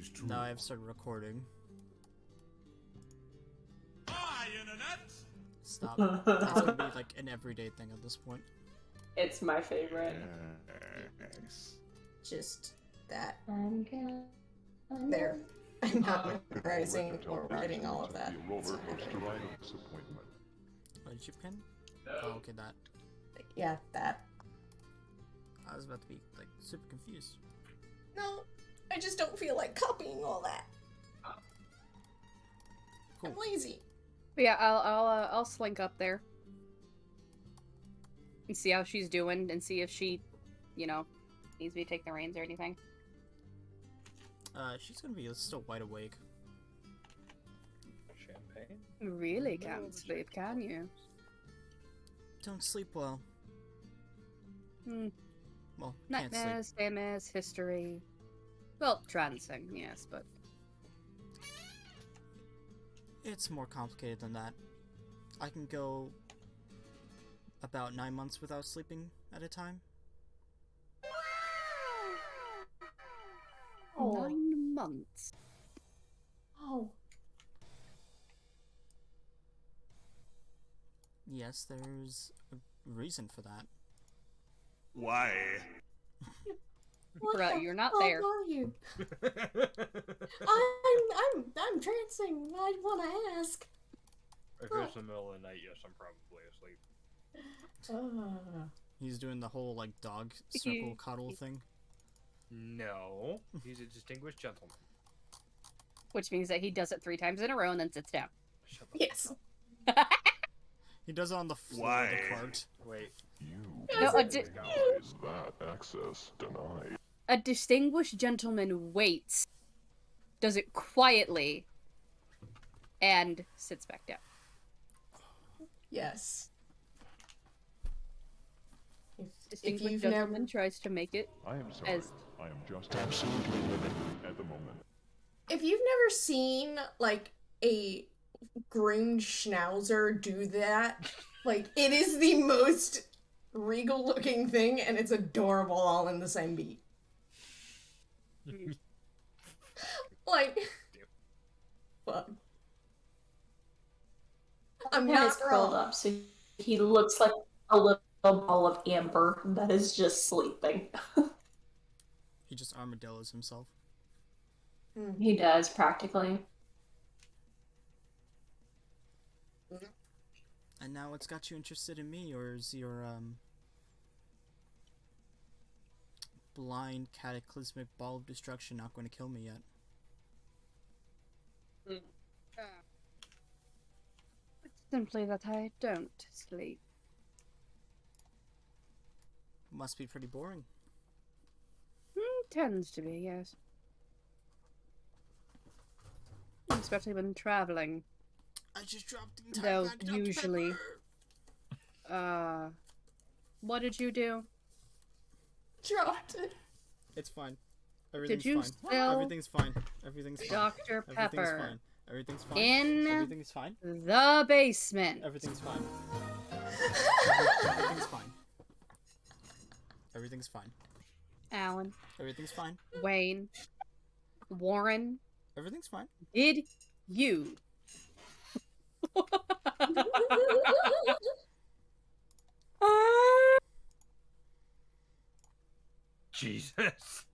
is true. Now I've started recording. Hi, Internet! Stop. That's gonna be like an everyday thing at this point. It's my favorite. Yes. Just that. I'm gonna... There. I'm not memorizing or writing all of that. What did you pin? Oh, okay, that. Yeah, that. I was about to be like super confused. No, I just don't feel like copying all that. Cool. I'm lazy. But yeah, I'll slink up there and see how she's doing, and see if she, you know, needs me to take the reins or anything. She's gonna be still wide awake. Champagne? Really can't sleep, can you? Don't sleep well. Hmm. Well, can't sleep. Nightmares, nightmares, history. Well, trancing, yes, but It's more complicated than that. I can go about 9 months without sleeping at a time. Oh. 9 months. Oh. Yes, there's a reason for that. Why? Bro, you're not How there. are you? I'm trancing. I want to ask. If it's the middle of the night, yes, I'm probably asleep. He's doing the whole like dog circle cuddle thing. No, he's a distinguished gentleman. Which means that he does it 3 times in a row and then sits down. Shut the Yes. He does it on the floor Why? of the cart. Wait. No, Is that access denied? a distinguished gentleman waits, does it quietly, and sits back down. Yes. If Distinguished you've gentleman never, tries to make it I am sorry. as I am just absolutely living at the moment. if you've never seen like a groomed schnauzer do that, like it is the most regal looking thing, and it's adorable all in the same beat. Like, fuck. I'm Head is not curled wrong. up, so he looks like a little ball of amber that is just sleeping. He just armadillos himself. He does, practically. And now what's got you interested in me, or is your blind cataclysmic ball of destruction not going to kill me yet? It's simply that I don't sleep. Must be pretty boring. Tends to be, yes. Especially when traveling. I just dropped the entire Though, packet of usually. pepper. What did you do? Dropped it. It's fine. Everything's you fine. spill Everything's fine. Everything's fine. Dr. Everything's Pepper fine. Everything's fine. in Everything's fine. the basement? Everything's fine. Everything's fine. Everything's fine. Alan, Everything's fine. Wayne, Warren, Everything's fine. did you? Jesus.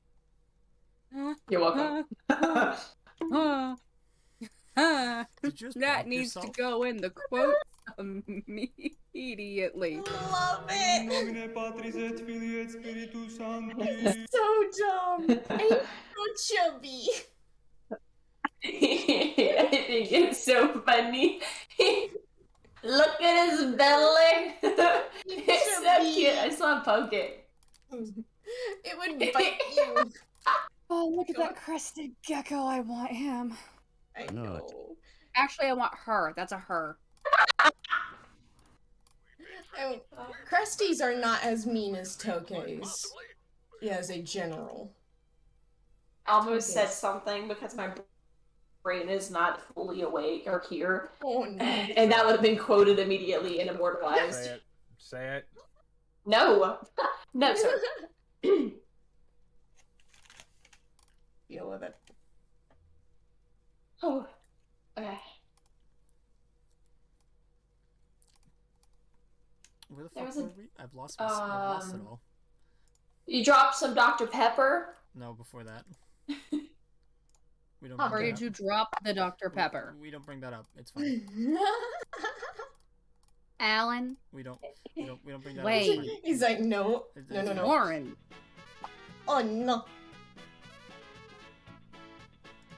You're welcome. Did you just That bonk needs yourself? to go in the quote immediately. Love it. Nomine Patris et Filii et Spiritus Sancti. It's so dumb. And he's so chubby. I think it's so funny. Look at his belly. It's so cute. I saw him poke it. It would bite you. Oh, look at that crested gecko. I want him. I know. Actually, I want her. That's a her. I mean, Cresties are not as mean as Toke's. Yeah, as a general. I almost said something because my brain is not fully awake or here. Oh no. And that would have been quoted immediately and immortalized. Say it. Say it. No. No, sir. Deal with it. Where the There fuck was a- were we? I've lost it all. You dropped some Dr. Pepper. No, before that. We don't. Huh, bring Where that did you up. drop the Dr. Pepper? We don't bring that up. It's fine. Alan? We don't bring that up. Wait. It's fine. He's like, no, It's no, no, fine. no. Warren. Oh no.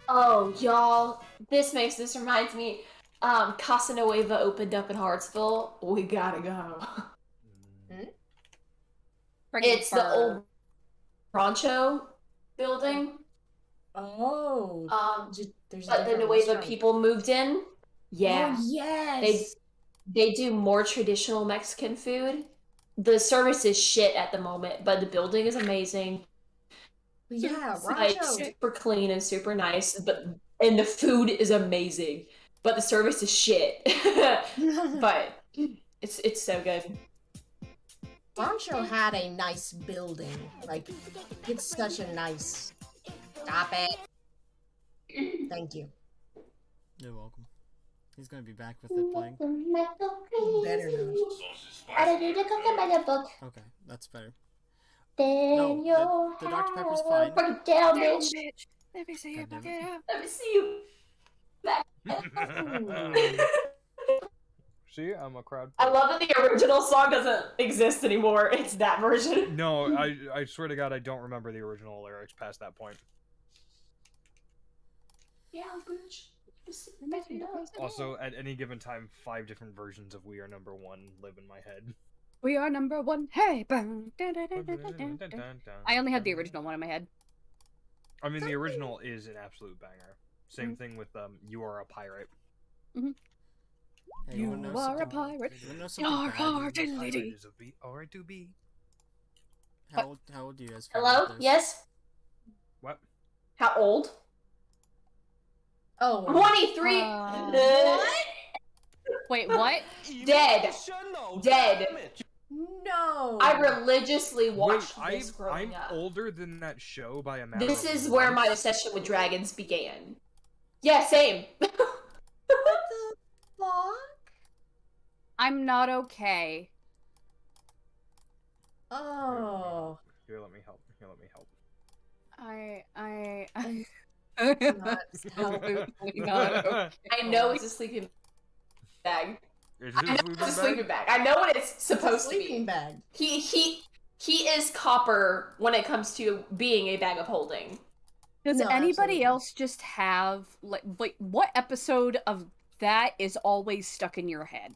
Oh, y'all. This reminds me. Casanueva opened up in Hartsville. We gotta go. It's the old Rancho building. Oh. There's a But the different Nueva restaurant. people moved in. Yeah. Oh, yes. They do more traditional Mexican food. The service is shit at the moment, but the building is amazing. Yeah, It's like Rancho. super clean and super nice, and the food is amazing. But the service is shit. But it's so good. Rancho had a nice building. Like, it's such a nice. Stop it. Thank you. You're welcome. He's gonna be back with it playing. Better not. Okay, that's better. Then No, the Dr. Pepper's fine. Break down, Damn, bitch. bitch. Let me see your God damn bucket up. Let me see you. See, I'm a crowd. I love that the original song doesn't exist anymore. It's that version. No, I swear to God, I don't remember the original lyrics past that point. Yeah, bitch. Also, at any given time, 5 different versions of "We Are Number One" live in my head. We are number one. Hey, boom. I only had the original one in my head. I mean, the original is an absolute banger. Same thing with "You Are a Pirate." Hey, You wanna know are a something- pirate. you wanna know something Yar, bad? har, Pirate diddly-dee. is a B, alright to be. How old do you guys feel Hello? about this? Yes? What? How old? Oh. 23. What? Wait, what? Dead. Dead. No. I religiously Wait, watched I'm this growing up. older than that show by a matter This of is where my months. obsession with dragons began. Yeah, same. What the fuck? I'm not okay. Oh. Here, let me help. Here, let me help. I'm Not absolutely not okay. I know it's a sleeping bag. Is I know it it's a sleeping bag. I know what it's supposed to sleeping be. bag. He is copper when it comes to being a bag of holding. Does No, anybody absolutely. else just have like what episode of that is always stuck in your head?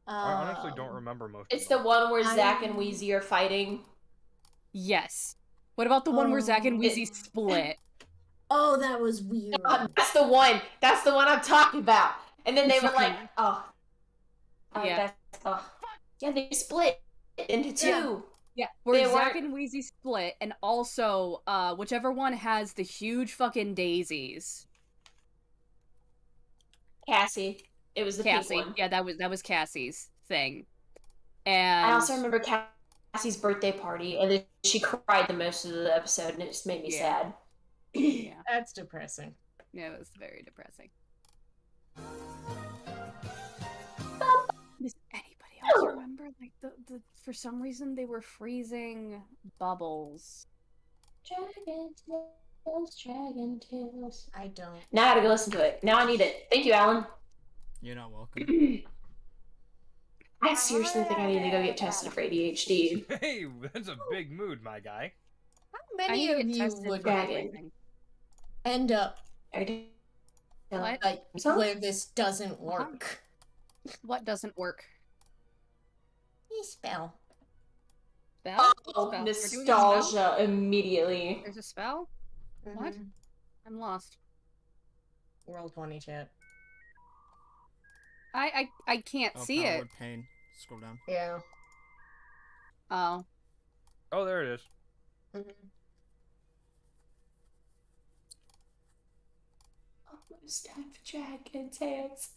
I honestly don't remember most It's of the them. one where Zack and Wheezy are fighting. Yes. What about the one where Zack and Wheezy split? Oh, that was weird. That's the one. That's the one I'm talking about. And then they were like, Fucking- oh. Yeah. Yeah, they split into two. Yeah, where They Zack weren't- and Wheezy split, and also, whichever one has the huge fucking daisies. Cassie. It was the Cassie. pink one. Yeah, that was Cassie's thing. And I also remember Cassie's birthday party, and then she cried the most of the episode, and it just made me Yeah. sad. yeah, That's depressing. it was very depressing. Does anybody else remember like the for some reason they were freezing bubbles? Dragon tales, dragon tales. I don't. Now I gotta go listen to it. Now I need it. Thank you, Alan. You're not welcome. I seriously think I need to go get tested for ADHD. Hey, that's a big mood, my guy. How I many need to of get you tested would for Dragon. everything. end up What? like So? where this doesn't work? What doesn't work? You spell. Spell? Oh, Spell. We're doing a spell? nostalgia immediately. There's a spell? What? Mhm. I'm lost. World 20 chat. I can't Oh, see power it. word pain. Scroll down. Yeah. Oh. Oh, there it is. Almost time for dragon tales.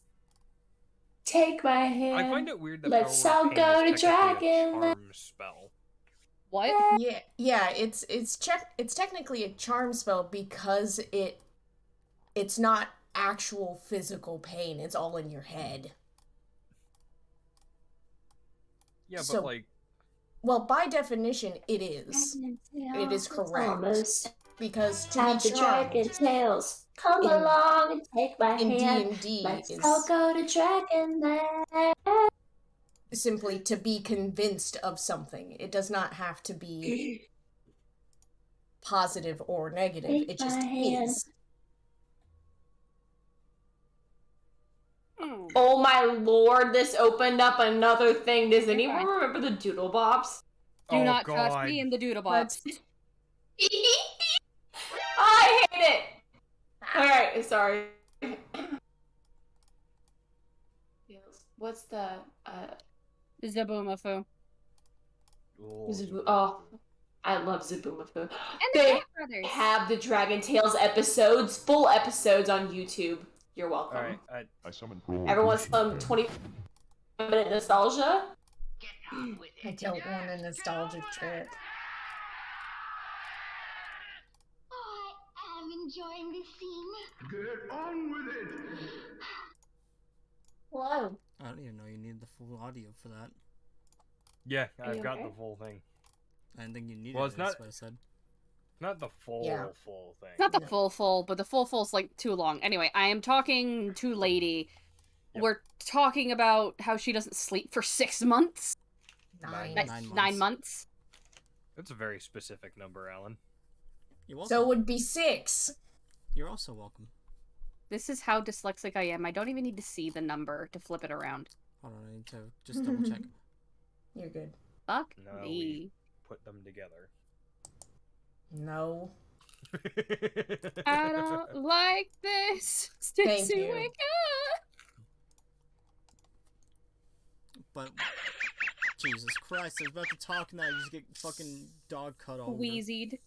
Take my hand. I find it weird that Let's Power all Word Pain go is to technically a Dragonland. charm spell. What? Yeah, it's technically a charm spell because it's not actual physical pain. It's all in your head. Yeah, but So- like, Well, by definition, it is. It is correct. Almost. Because to Have be the dragon charmed tails. Come in- along and take my in hand. D&D Let's is all go to Dragonland. simply to be convinced of something. It does not have to be positive or negative. Take It just my hand. is. Oh my lord, this opened up another thing. Does anyone fine. remember the Doodle Bobs? Do oh not god, trust me in the doodle Let's- box. I hate it! Alright, sorry. What's the, Zaboomafoo. oh, I love Zaboomafoo. And the They Cat Brothers. have the Dragon Tales episodes, full episodes on YouTube. You're welcome. all right, I summon Everyone wants some 20-minute nostalgia? I don't want a nostalgic trip. I am enjoying this scene. Get on with it! Hello. I don't even know you need the full audio for that. yeah, Are I've you got okay? the full thing. I didn't think you needed Well, it, it's that's not- what I said. Not the full Yeah. full thing. It's not the No. full, but the full's like too long. Anyway, I am talking to Lady. Yep. We're talking about how she doesn't sleep for 6 months. Nine. Nine That's months. 9 months. That's a very specific number, Alan. You're welcome. So it would be 6. You're also welcome. This is how dyslexic I am. I don't even need to see the number to flip it around. Hold on, I need to just double check. You're good. Fuck No, me. Put them together. No. I don't like this. Thank Stixie, you. wake up. But Jesus Christ, I was about to talk and then I just get fucking dog cut over. Wheezied.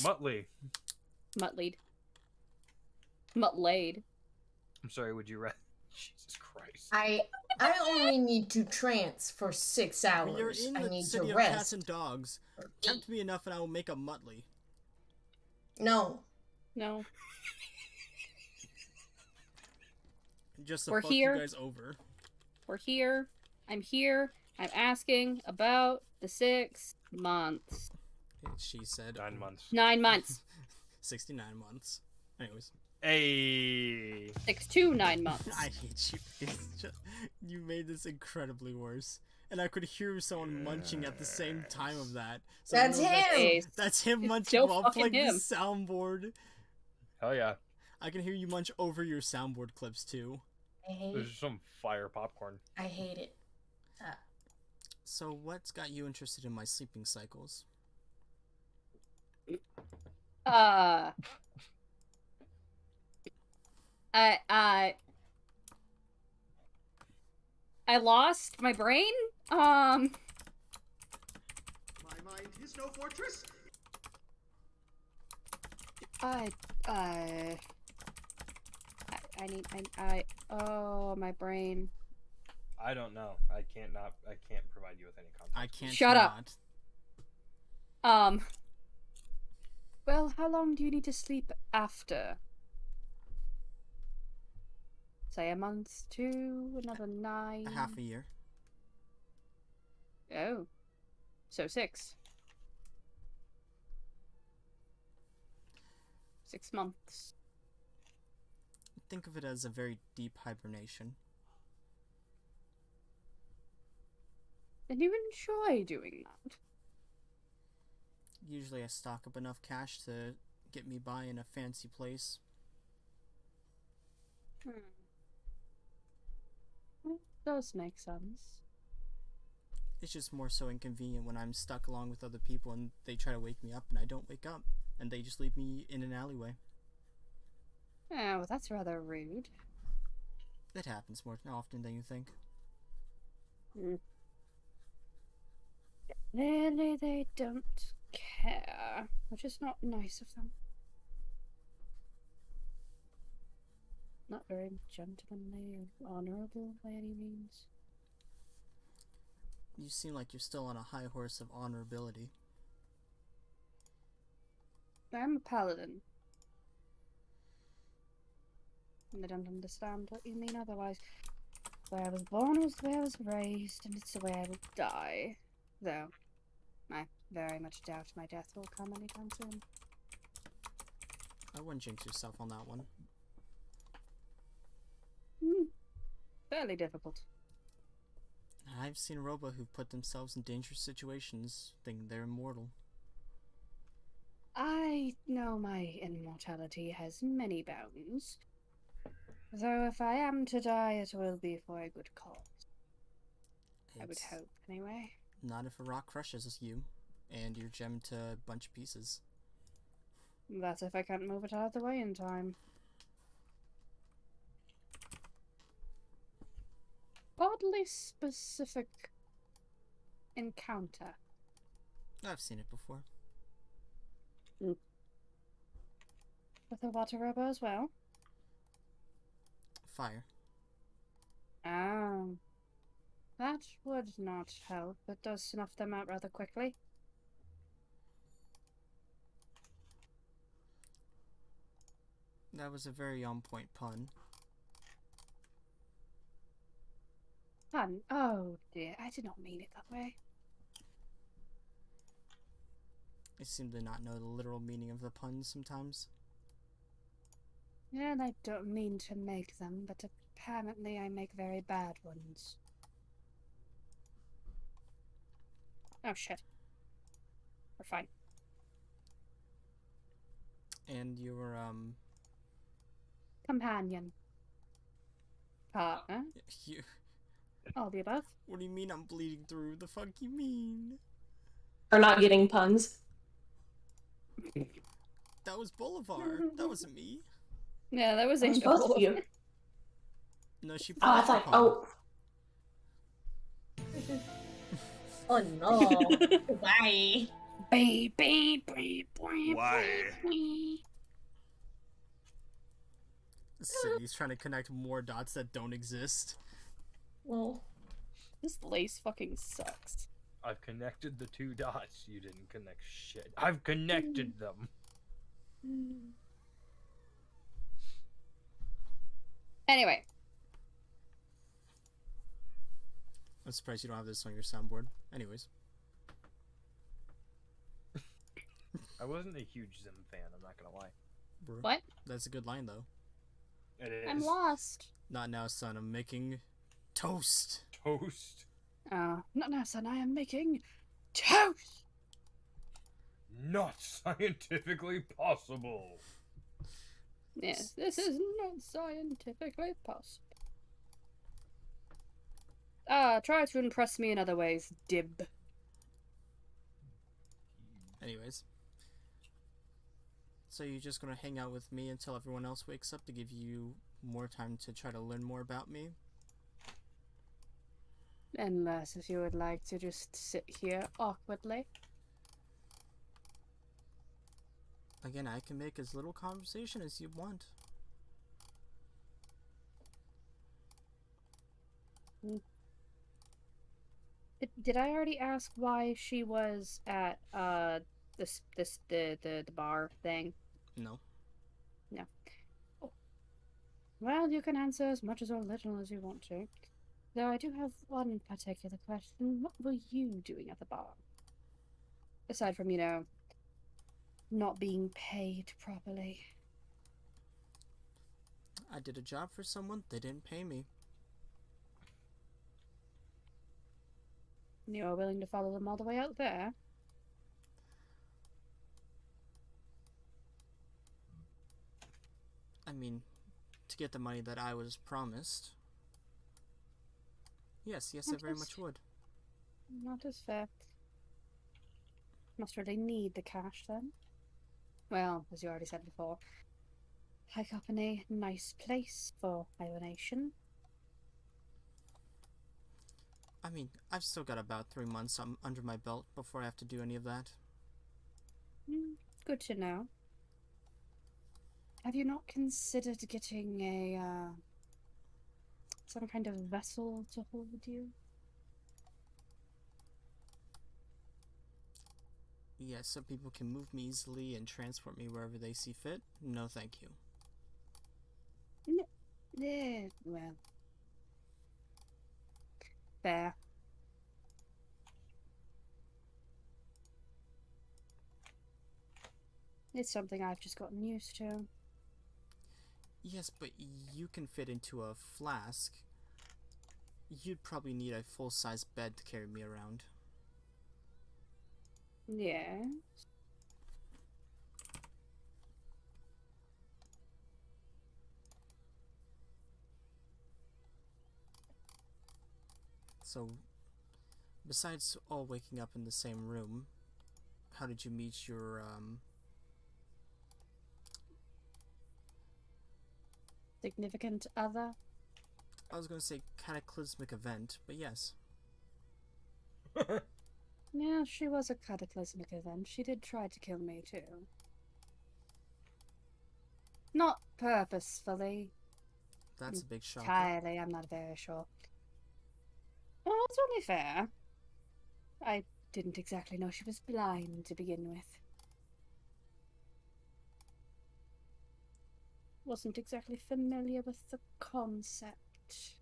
Muttley. Muttlead. Muttlaid. I'm sorry, would you rather? Jesus Christ. I only need to trance for 6 hours. We are in I the need city to of cats rest. and dogs. Tempt me enough and I will make a Muttley. No. No. Just to We're fuck here. you guys over. We're here. I'm here. I'm asking about the 6 months. She said 9 months. 9 months. 69 months. Anyways. Hey. 6 to 9 months. I hate you. It's just, you made this incredibly worse. And I could hear someone munching at the same time of that. So I That's know him! That's him It's munching so while fucking playing him. the soundboard. Hell yeah. I can hear you munch over your soundboard clips too. I hate There's some fire popcorn. I hate it. So what's got you interested in my sleeping cycles? I lost my brain. My mind is no fortress. Oh, my brain. I don't know. I can't provide you with any context. I can't. Shut up. not. Well, how long do you need to sleep after? Say a month, 2, another 9. A half a year. Oh. So 6. 6 months. Think of it as a very deep hibernation. And you enjoy doing that. Usually I stock up enough cash to get me by in a fancy place. It does make sense. It's just more so inconvenient when I'm stuck along with other people and they try to wake me up and I don't wake up. And they just leave me in an alleyway. Oh, well, that's rather rude. It happens more often than you think. Clearly they don't care, which is not nice of them. Not very gentlemanly or honorable by any means. You seem like you're still on a high horse of honorability. I'm a paladin. And I don't understand what you mean otherwise. The way I was born was the way I was raised, and it's the way I will die. Though, I very much doubt my death will come anytime soon. I wouldn't jinx yourself on that one. Fairly difficult. I've seen Robo who put themselves in dangerous situations thinking they're immortal. I know my immortality has many bounds. Though if I am to die, it will be for a good cause. I would It's hope, anyway. not if a rock crushes you and you're gemmed to a bunch of pieces. That's if I can't move it out of the way in time. Oddly specific encounter. I've seen it before. With a water robo as well? Fire. Oh. That would not help. It does snuff them out rather quickly. That was a very on-point pun. Pun. Oh dear, I did not mean it that way. I seem to not know the literal meaning of the puns sometimes. And I don't mean to make them, but apparently I make very bad ones. Oh shit. We're fine. And your, Companion. Partner. you... All the above. What do you mean I'm bleeding through? The fuck you mean? Or not getting puns. That was Bolivar. That wasn't me. Yeah, that was It was both of you. No, she put Oh, I up the thought. pun. Oh, Oh no. Goodbye. Why? Sydney's trying to connect more dots that don't exist. Well, This lace fucking sucks. I've connected the two dots. You didn't connect shit. I've connected them. Anyway. I'm surprised you don't have this on your soundboard. Anyways. I wasn't a huge Zim fan, I'm not gonna lie. Bro, What? that's a good line, though. It is. I'm lost. Not now, son. I'm making toast. Toast. Not now, son. I am making toast. Not scientifically possible. Yes, this is not scientifically possible. Try to impress me in other ways, Dib. Anyways. So you're just gonna hang out with me until everyone else wakes up to give you more time to try to learn more about me? Unless if you would like to just sit here awkwardly. Again, I can make as little conversation as you want. Did I already ask why she was at the bar thing? No. No. Oh. Well, you can answer as much as or little as you want to. Though I do have one particular question. What were you doing at the bar? Aside from, you know, not being paid properly. I did a job for someone, they didn't pay me. You are willing to follow them all the way out there? I mean, to get the money that I was promised. Yes, I very much would. Not as fair. Must really need the cash then. Well, as you already said before, hike up in a nice place for hibernation. I mean, I've still got about 3 months under my belt before I have to do any of that. Good to know. Have you not considered getting a, some kind of vessel to hold you? Yes, so people can move me easily and transport me wherever they see fit? No, thank you. Yeah, well. fair. It's something I've just gotten used to. Yes, but you can fit into a flask. You'd probably need a full-size bed to carry me around. Yeah. So, besides all waking up in the same room, how did you meet your, Significant other? I was gonna say cataclysmic event, but yes. Yeah, she was a cataclysmic event. She did try to kill me too. Not purposefully. That's a big shocker. Entirely, I'm not very sure. Well, that's only fair. I didn't exactly know she was blind to begin with. Wasn't exactly familiar with the concept.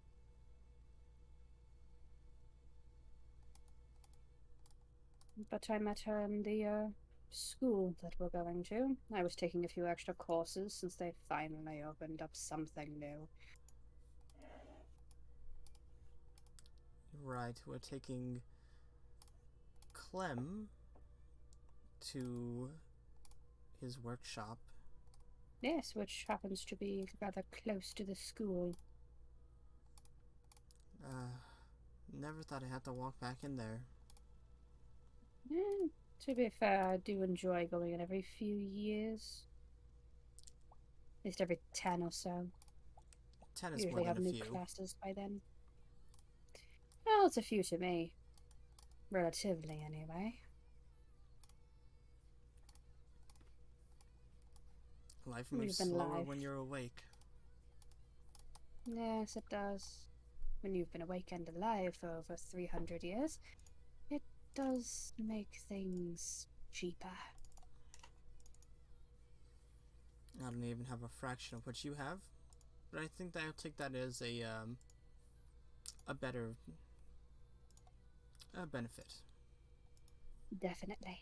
But I met her in the school that we're going to. I was taking a few extra courses since they finally opened up something new. Right, we're taking Clem to his workshop. Yes, which happens to be rather close to the school. Never thought I had to walk back in there. To be fair, I do enjoy going in every few years. At least every 10 or so. 10 is Usually more have than a new few. classes by then. Well, it's a few to me. Relatively, anyway. Life We've moves been slower live. when you're awake. Yes, it does. When you've been awake and alive for over 300 years, it does make things cheaper. I don't even have a fraction of what you have, but I think that I'll take that as a better benefit. Definitely.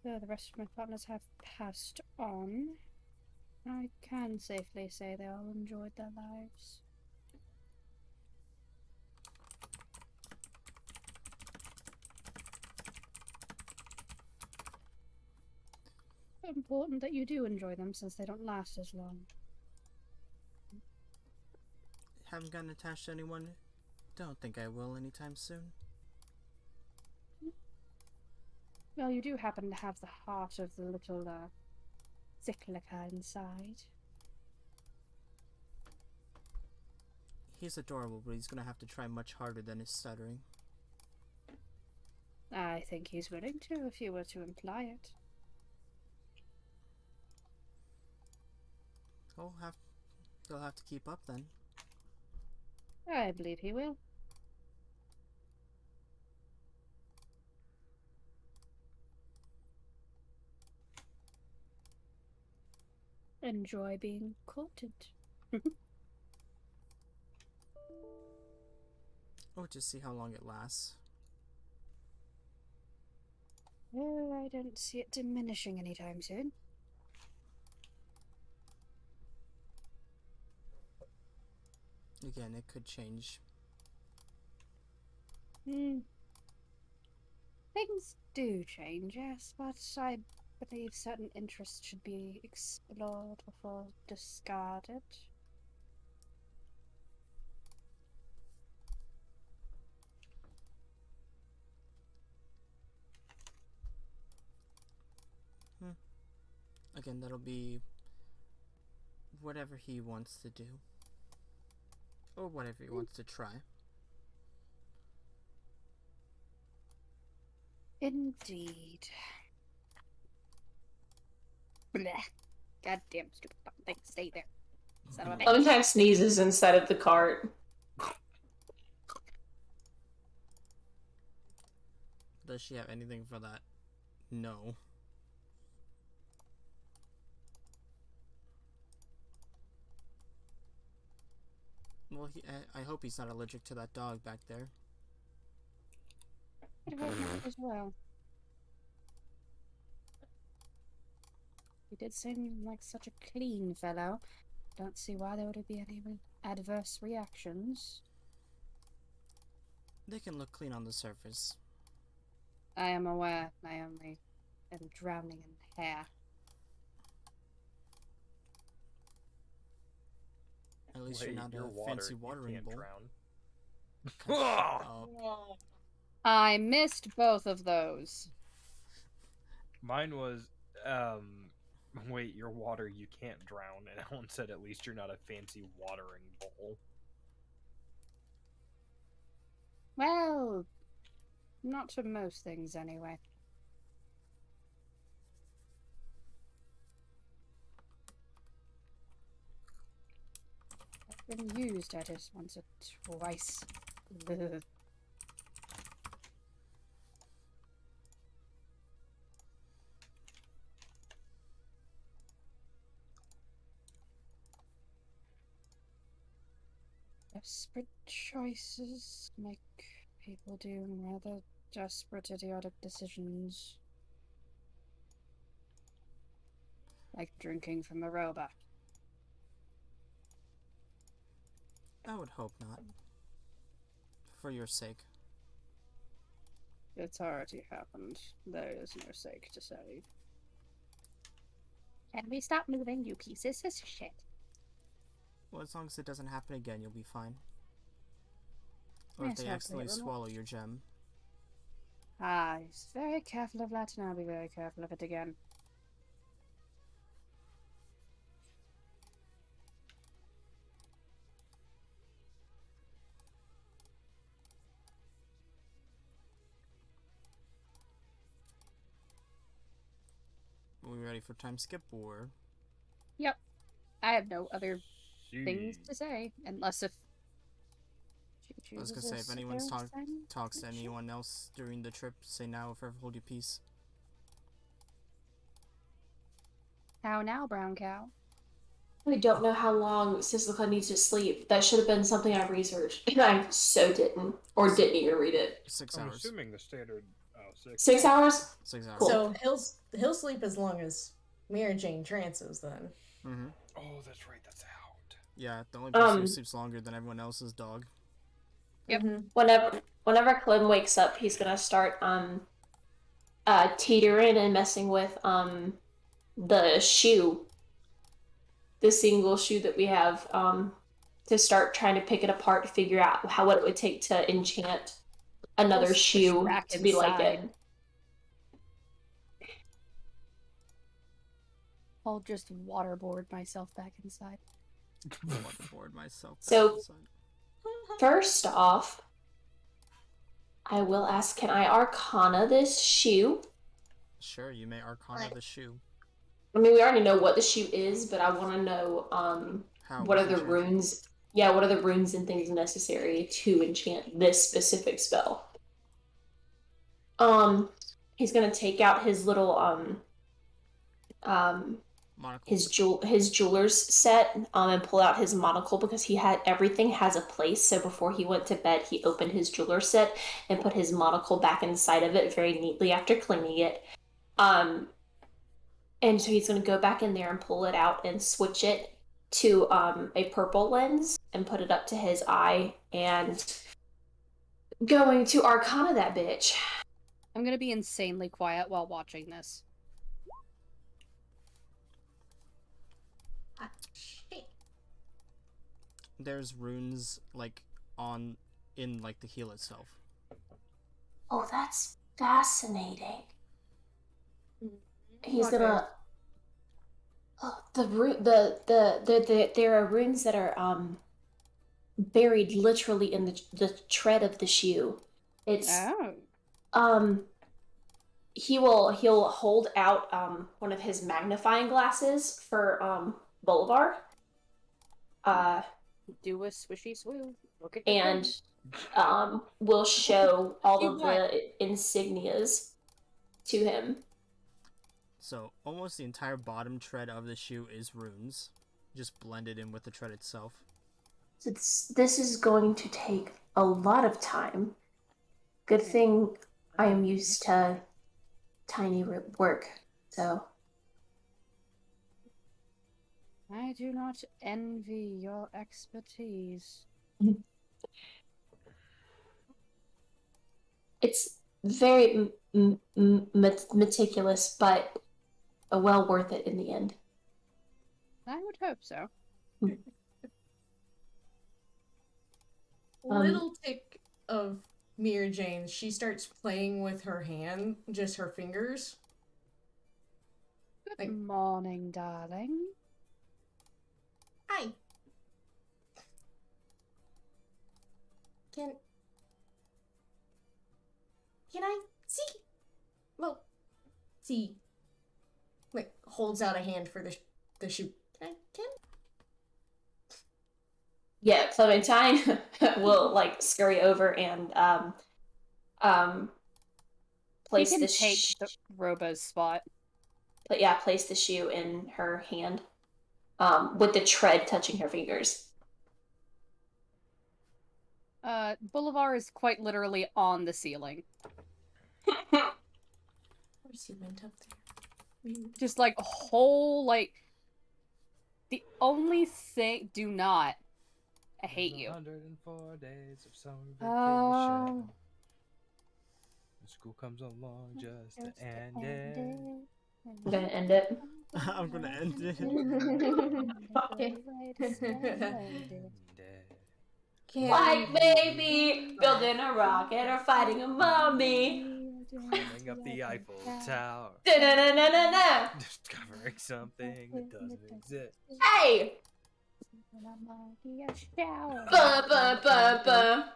Though the rest of my partners have passed on, I can safely say they all enjoyed their lives. Important that you do enjoy them since they don't last as long. Haven't gotten attached to anyone. Don't think I will anytime soon. Well, you do happen to have the heart of the little, cyclica inside. He's adorable, but he's gonna have to try much harder than his stuttering. I think he's willing to, if you were to imply it. He'll have to keep up then. I believe he will. Enjoy being courted. Oh, just see how long it lasts. Oh, I don't see it diminishing anytime soon. Again, it could change. Things do change, yes, but I believe certain interests should be explored before discarded. Again, that'll be whatever he wants to do. Or whatever he wants to try. Indeed. Blech. Goddamn stupid fucking thing. Stay there. Son of a bitch. Clementine sneezes inside of the cart. Does she have anything for that? No. Well, I hope he's not allergic to that dog back there. I'd hope not as well. He did seem like such a clean fellow. Don't see why there would be any adverse reactions. They can look clean on the surface. I am aware. I only am drowning in hair. At least Wait, you're not your a water, fancy watering you can't bowl. drown. Oh, I missed both of those. Mine was, wait, your water, you can't drown. And Ellen said, at least you're not a fancy watering bowl. Well, not to most things anyway. I've been used at it once or twice. Ugh. Desperate choices make people do rather desperate, idiotic decisions. Like drinking from a robot. I would hope not. For your sake. It's already happened. There is no sake to save. Can we stop moving, you pieces of shit? Well, as long as it doesn't happen again, you'll be fine. Or if Yes, they hopefully accidentally it will not. swallow your gem. Ah, he's very careful of that, and I'll be very careful of it again. Are we ready for time skip or? Yep. I have no other things to say, unless if she I was gonna chooses say, to if sit anyone there and sign talks to shit. anyone else during the trip, say now or forever hold your peace. How now, brown cow? I don't know how long Sislica needs to sleep. That should have been something I researched, and I so didn't, or didn't even read it. 6 I'm hours. assuming the standard, 6. 6 hours? 6 hours. Cool. So he'll sleep as long as Mary Jane trances then. Mm-hmm. Oh, that's right, that's out. Yeah, the only person who sleeps longer than everyone else's dog. Yep. Whenever Clem wakes up, he's gonna start teetering and messing with the shoe, the single shoe that we have, to start trying to pick it apart to figure out what it would take to enchant another We'll switch shoe back to be like it. inside. I'll just waterboard myself back inside. Waterboard myself. So, first off, I will ask, can I arcana this shoe? Sure, you may arcana the shoe. I mean, we already know what the shoe is, but I want to know what are the enchanted? runes? Yeah, what are the runes and things necessary to enchant this specific spell? He's gonna take out his little Monocle. his jeweler's set and pull out his monocle, because everything has a place. So before he went to bed, he opened his jeweler's set and put his monocle back inside of it very neatly after cleaning it. And so he's going to go back in there and pull it out and switch it to a purple lens and put it up to his eye, and going to arcana that bitch. I'm gonna be insanely quiet while watching this. There's runes like in like the heel itself. Oh, that's fascinating. He's Okay. gonna. Oh, there are runes that are buried literally in the tread of the shoe. It's Oh. he'll hold out one of his magnifying glasses for Bolivar. Do a swishy swoo. Look at And will show all of the insignias to him. So almost the entire bottom tread of the shoe is runes, just blended in with the tread itself. So this is going to take a lot of time. Good thing I am used to tiny work, so. I do not envy your expertise. It's very meticulous, but well worth it in the end. I would hope so. Little tick of Mira Jane. She starts playing with her hand, just her fingers. Good morning, darling. Hi. Can I see? Well, see. Like holds out a hand for the shoe. Can Yeah, Clementine will like scurry over and place You can the take the Robo's spot. place the shoe in her hand, with the tread touching her fingers. Boulevard is quite literally on the ceiling. Of course he went up there. Just like a whole, like, the only thing, do not, I hate you. 104 days of summer Oh. vacation. School comes along just to end it. I'm gonna end it. I'm gonna end it. Like baby, building a rocket or fighting a mummy. Climbing up the Eiffel Tower. Da-da-da-da-da-da. Discovering something that doesn't exist. Hey! Ba-ba-ba-ba.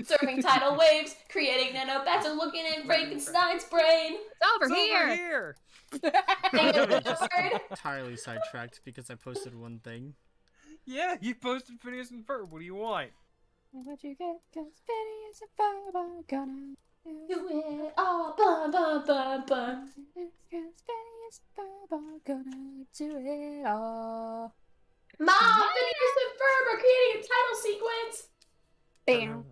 Surfing tidal waves, creating nanobats and looking in Frankenstein's brain. It's over here! Here! Entirely sidetracked because I posted one thing. Yeah, you posted Phineas and Ferb. What do you want? What you get? 'Cause Phineas and Ferb are gonna Do it all, ba ba ba ba. 'Cause Phineas and Ferb are gonna do it all. Mom, Phineas and Ferb are creating a title sequence. Bam.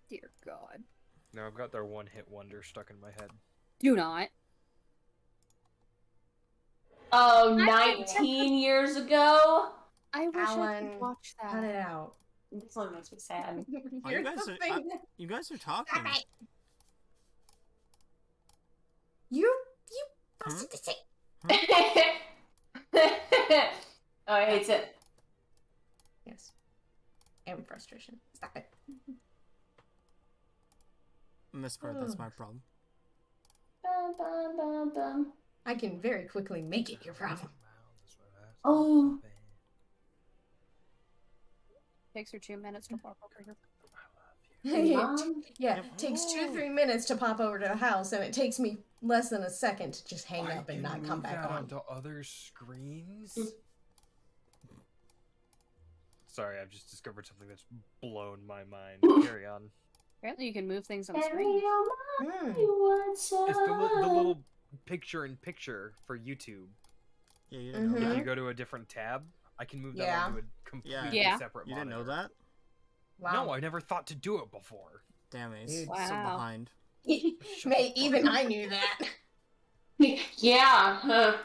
Dear God. No, I've got their one-hit wonder stuck in my head. Do not. Oh, 19 years ago? I wish I Alan, could watch that. cut it out. This one makes me sad. Oh, you guys are talking. You Huh? to say. Oh, I hate it. Yes. And frustration. Stop it. Miss Bird, that's my problem. Bum, bum, bum, bum. I can very quickly make it your problem. Oh. Takes her 2 minutes to walk over here. Mom? Yeah, it takes 2 to 3 minutes to pop over to the house, and it takes me less than a second to just hang up and not come back on. To other screens? Sorry, I've just discovered something that's blown my mind. Carry on. Apparently you can move things on screen. It's the little picture-in-picture for YouTube. Yeah, you didn't know If that? you go to a different tab, I can move that Yeah. onto a completely Yeah. separate You monitor. didn't know that? Wow. No, I never thought to do it before. Damn it, Dude. so Wow. behind. Mate, even I knew that. Yeah.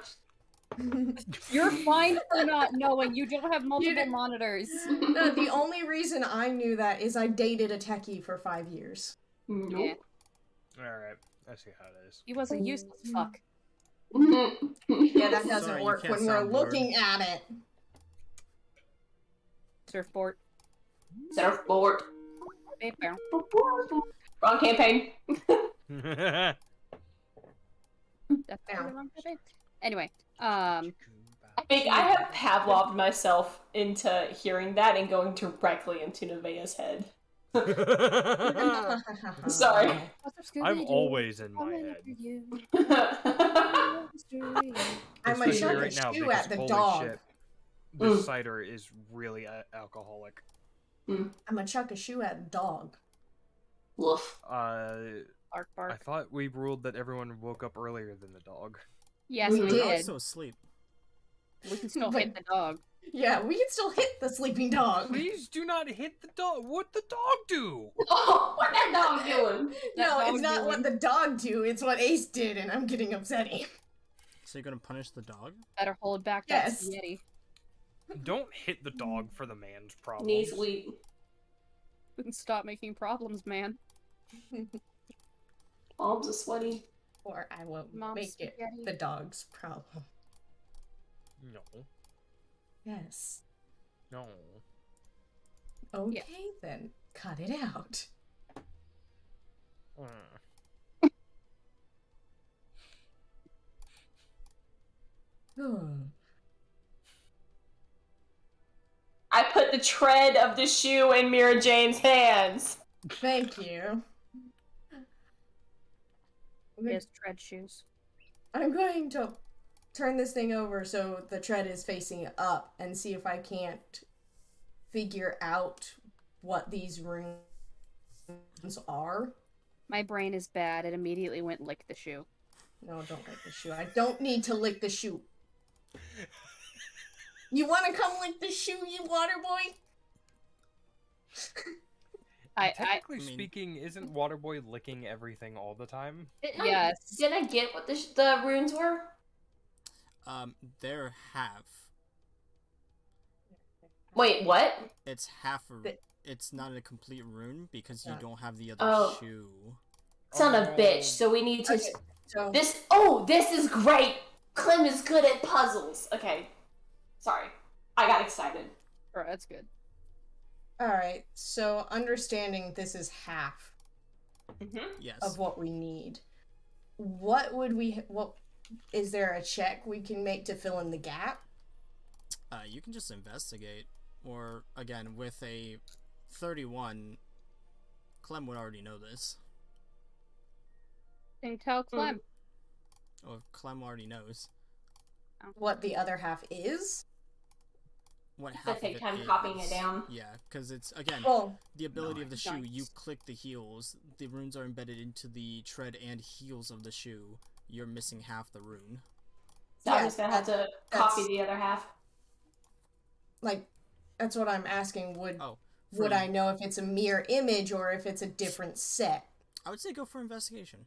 You're fine for not knowing. You don't have multiple monitors. No, the only reason I knew that is I dated a techie for 5 years. Yeah. Alright, I see how it is. He was a useless fuck. Yeah, that doesn't Sorry, you work can't when we're soundboard. looking at it. Surfboard. Surfboard. Bow. Wrong campaign. Definitely wrong campaign. Anyway, I think I have Pavloved myself into hearing that and going directly into Nevaeh's head. Sorry. I'm always in my head. I'm a Especially chuck right now, shoe because at the holy dog. shit, this cider is really alcoholic. I'm a chuck a shoe at a dog. Woof. Are Bark, I bark. thought we ruled that everyone woke up earlier than the dog. Yes, We we The did. dog's did. still asleep. We can still But- hit the dog. Yeah, we can still hit the sleeping dog. Please do not hit the dog. What'd the dog do? Oh, what that dog doing? No, That it's dog not doing- what the dog do. It's what Ace did, and I'm getting upsetty. So you're gonna punish the dog? Better hold back Yes. that spaghetti. Don't hit the dog for the man's problems. Knees weak. Stop making problems, man. Palms are sweaty. Or I won't Mom's make it spaghetti. the dog's problem. No. Yes. No. Okay, then. Cut it out. Mm. I put the tread of the shoe in Mira Jane's hands. Thank you. Yes, tread shoes. I'm going to turn this thing over so the tread is facing up and see if I can't figure out what these runes are. My brain is bad. It immediately went lick the shoe. No, don't lick the shoe. I don't need to lick the shoe. You want to come lick the shoe, you water boy? Technically I mean- speaking, isn't Waterboy licking everything all the time? Yes. Did I get what the runes were? They're half. Wait, what? It's half a. The- It's not a complete rune because you Yeah. don't have the other Oh. shoe. Son of a Oh. bitch. So we need to. Okay, so This is great. Clem is good at puzzles. Okay. Sorry. I got excited. Alright, that's good. alright, so understanding this is half Yes. of what we need. What is there a check we can make to fill in the gap? You can just investigate, or again with a 31. Clem would already know this. Can you tell Clem? Or Clem already knows What the other half is? what I half of take it time is. copying it down. Yeah, because it's again Well, the ability of the shoe. Nice. You click the heels. The runes are embedded into the tread and heels of the shoe. You're missing half the rune. So Yeah, I'm just gonna have to copy that's- the other half. like, that's what I'm asking. Would Oh, would for- I know if it's a mirror image or if it's a different set? I would say go for investigation.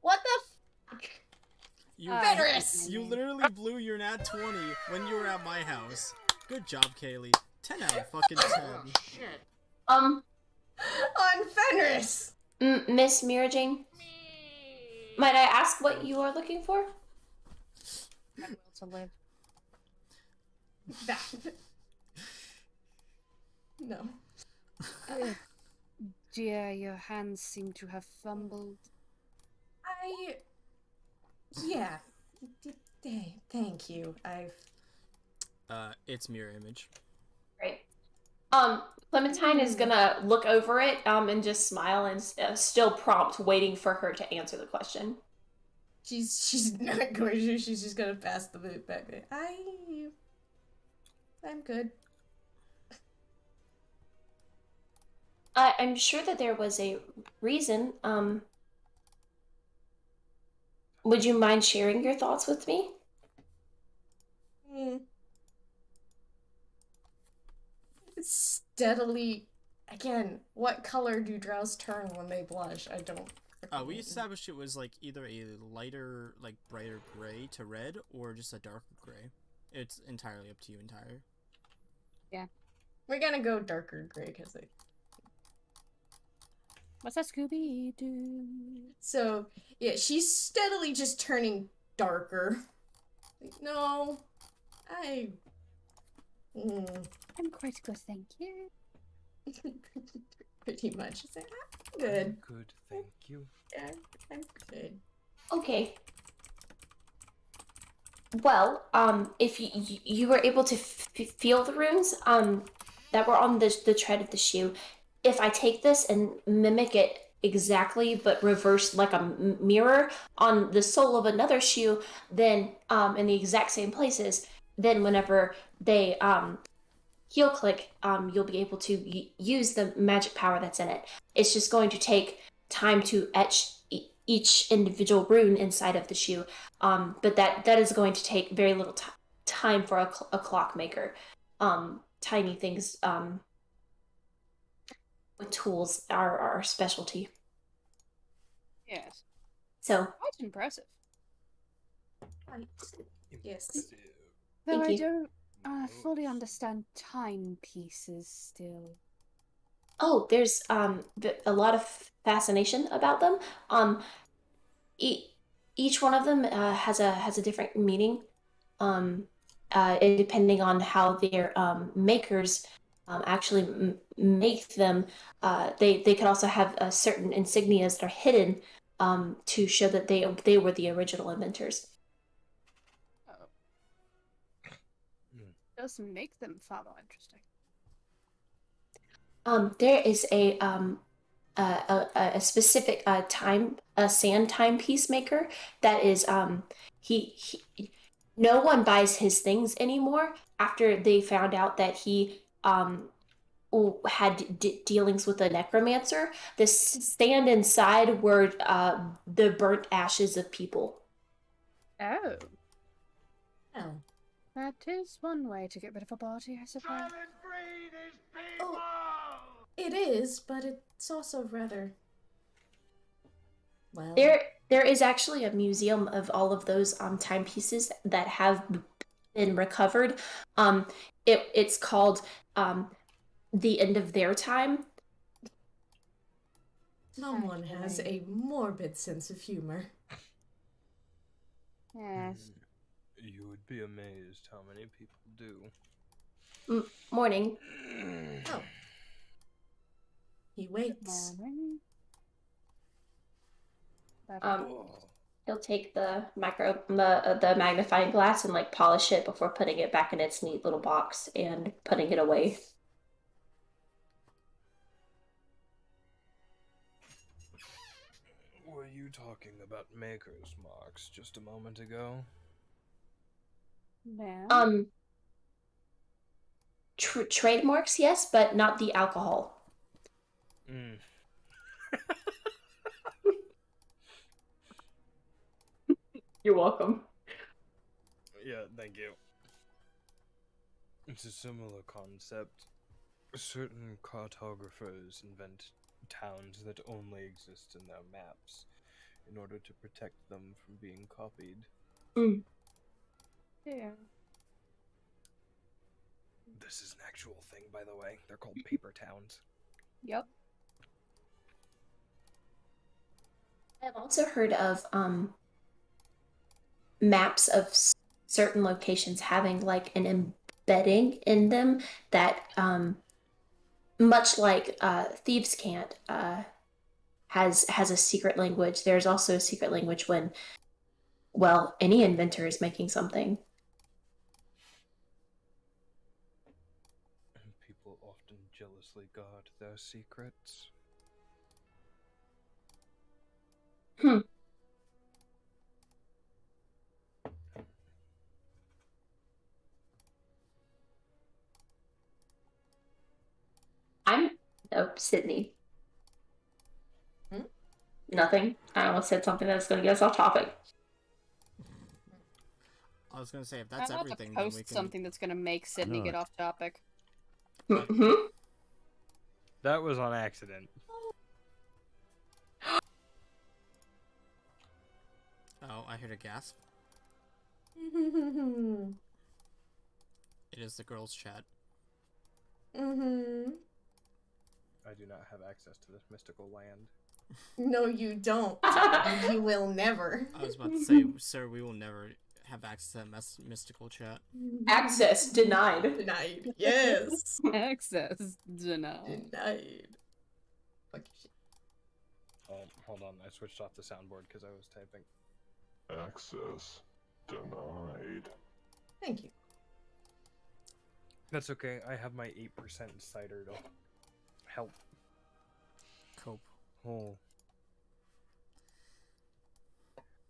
What the You, Fenris! you literally blew your nat 20 when you were at my house. Good job, Kaylee. 10 out of fucking 10. Um, On Fenris! Miss Mira Jane, might I ask what you are looking for? My will to live. That. No. Dear, your hands seem to have fumbled. Yeah. Thank you. It's mirror image. Great. Clementine is gonna look over it, and just smile and still prompt, waiting for her to answer the question. She's not going to. She's just gonna pass the boot back. I'm good. I'm sure that there was a reason. Would you mind sharing your thoughts with me? Steadily. Again, what color do drows turn when they blush? I don't. We established it was like either a lighter, like brighter gray to red, or just a darker gray. It's entirely up to you, We're gonna go darker gray because they. What's that Scooby Doo? So yeah, she's steadily just turning darker. No, I. I'm quite good, thank you. Pretty much. It's like, I'm good. Good, thank you. Yeah, I'm good. Okay. Well, if you were able to feel the runes, that were on the tread of the shoe, if I take this and mimic it exactly, but reversed like a mirror on the sole of another shoe, then in the exact same places, then whenever they heal click, you'll be able to use the magic power that's in it. It's just going to take time to etch each individual rune inside of the shoe, but that is going to take very little time for a clockmaker. Tiny things with tools are our specialty. Yes. So, Quite impressive. Right. Yes. Though Thank I you. don't fully understand timepieces still. oh, there's a lot of fascination about them. Each one of them has a different meaning. Depending on how their makers actually make them. They could also have certain insignias that are hidden to show that they were the original inventors. Oh. Does make them far more interesting. There is a specific sand timepiece maker that is he no one buys his things anymore after they found out that he had dealings with a necromancer. The sand inside were the burnt ashes of people. Oh. Oh. That is one way to get rid of a body, I suppose. Silent breed is people! It is, but it's also rather. Well. There is actually a museum of all of those timepieces that have been recovered. It's called The End of Their Time. Someone has a morbid sense of humor. Yes. You would be amazed how many people do. Morning. Oh. He waits. Morning. He'll take the the magnifying glass and like polish it before putting it back in its neat little box and putting it away. Were you talking about Maker's Marks just a moment ago? No. Trademarks, yes, but not the alcohol. You're welcome. Yeah, thank you. It's a similar concept. Certain cartographers invent towns that only exist in their maps in order to protect them from being copied. Yeah. This is an actual thing, by the way. They're called paper towns. Yep. I've also heard of maps of certain locations having like an embedding in them that much like Thieves' Cant has a secret language. There's also a secret language when, well, any inventor is making something. People often jealously guard their secrets. Sydney. Nothing. I almost said something that's going to get us off topic. I was gonna say if that's I'm about everything, to then post we can. something that's gonna make Sydney get off topic. That was on accident. Oh, I heard a gasp. It is the girls' chat. I do not have access to this mystical land. No, you don't. You will never. I was about to say, sir, we will never have access to that mystical chat. Access denied. Denied. Yes. Access denied. Denied. Fuck shit. Oh, hold on. I switched off the soundboard because I was typing. Access denied. Thank you. That's okay. I have my 8% cider to help. Cope. Oh.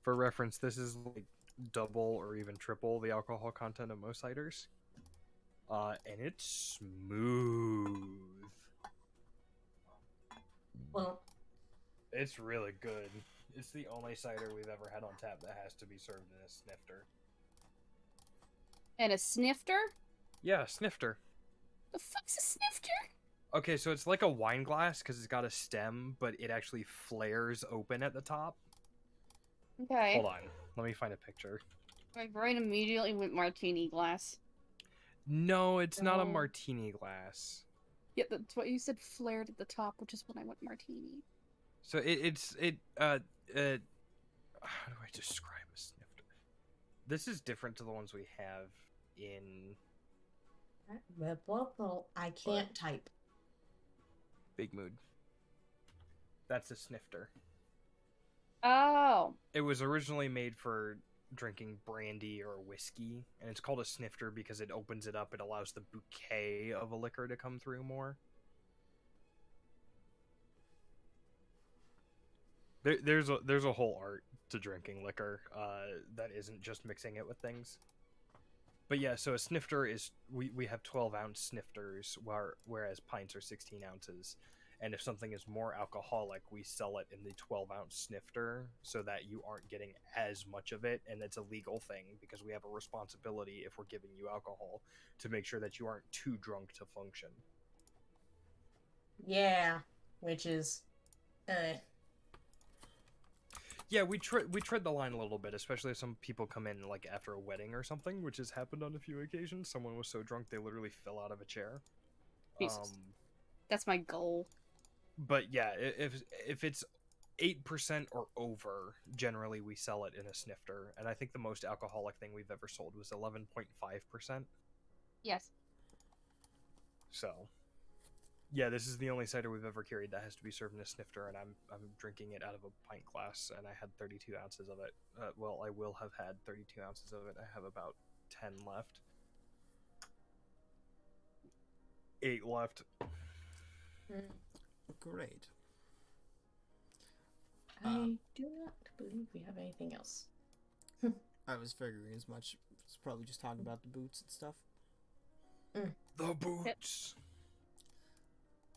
For reference, this is like double or even triple the alcohol content of most ciders. And it's smooth. Well, It's really good. It's the only cider we've ever had on tap that has to be served in a snifter. And a snifter? Yeah, snifter. The fuck's a snifter? Okay, so it's like a wine glass because it's got a stem, but it actually flares open at the top. Okay. Hold on, let me find a picture. My brain immediately went martini glass. No, it's not a No. martini glass. Yeah, that's what you said, flared at the top, which is when I went martini. So how do I describe a snifter? This is different to the ones we have in I can't type. Big Mood. That's a snifter. Oh. It was originally made for drinking brandy or whiskey, and it's called a snifter because it opens it up. It allows the bouquet of a liquor to come through more. There's a whole art to drinking liquor that isn't just mixing it with things. But yeah, so a snifter is we have 12-ounce snifters, whereas pints are 16 ounces. And if something is more alcoholic, we sell it in the 12-ounce snifter so that you aren't getting as much of it. And it's a legal thing because we have a responsibility if we're giving you alcohol to make sure that you aren't too drunk to function. Yeah, which is, Yeah, we tread the line a little bit, especially if some people come in like after a wedding or something, which has happened on a few occasions. Someone was so drunk they literally fell out of a chair. Jesus. That's my goal. But yeah, if it's 8% or over, generally we sell it in a snifter, and I think the most alcoholic thing we've ever sold was 11.5%. Yes. So, yeah, this is the only cider we've ever carried that has to be served in a snifter, and I'm drinking it out of a pint glass, and I had 32 ounces of it. Well, I will have had 32 ounces of it. I have about 10 left. 8 left. Great. I do not believe we have anything else. I was figuring as much. It's probably just talking about the boots and stuff. The boots.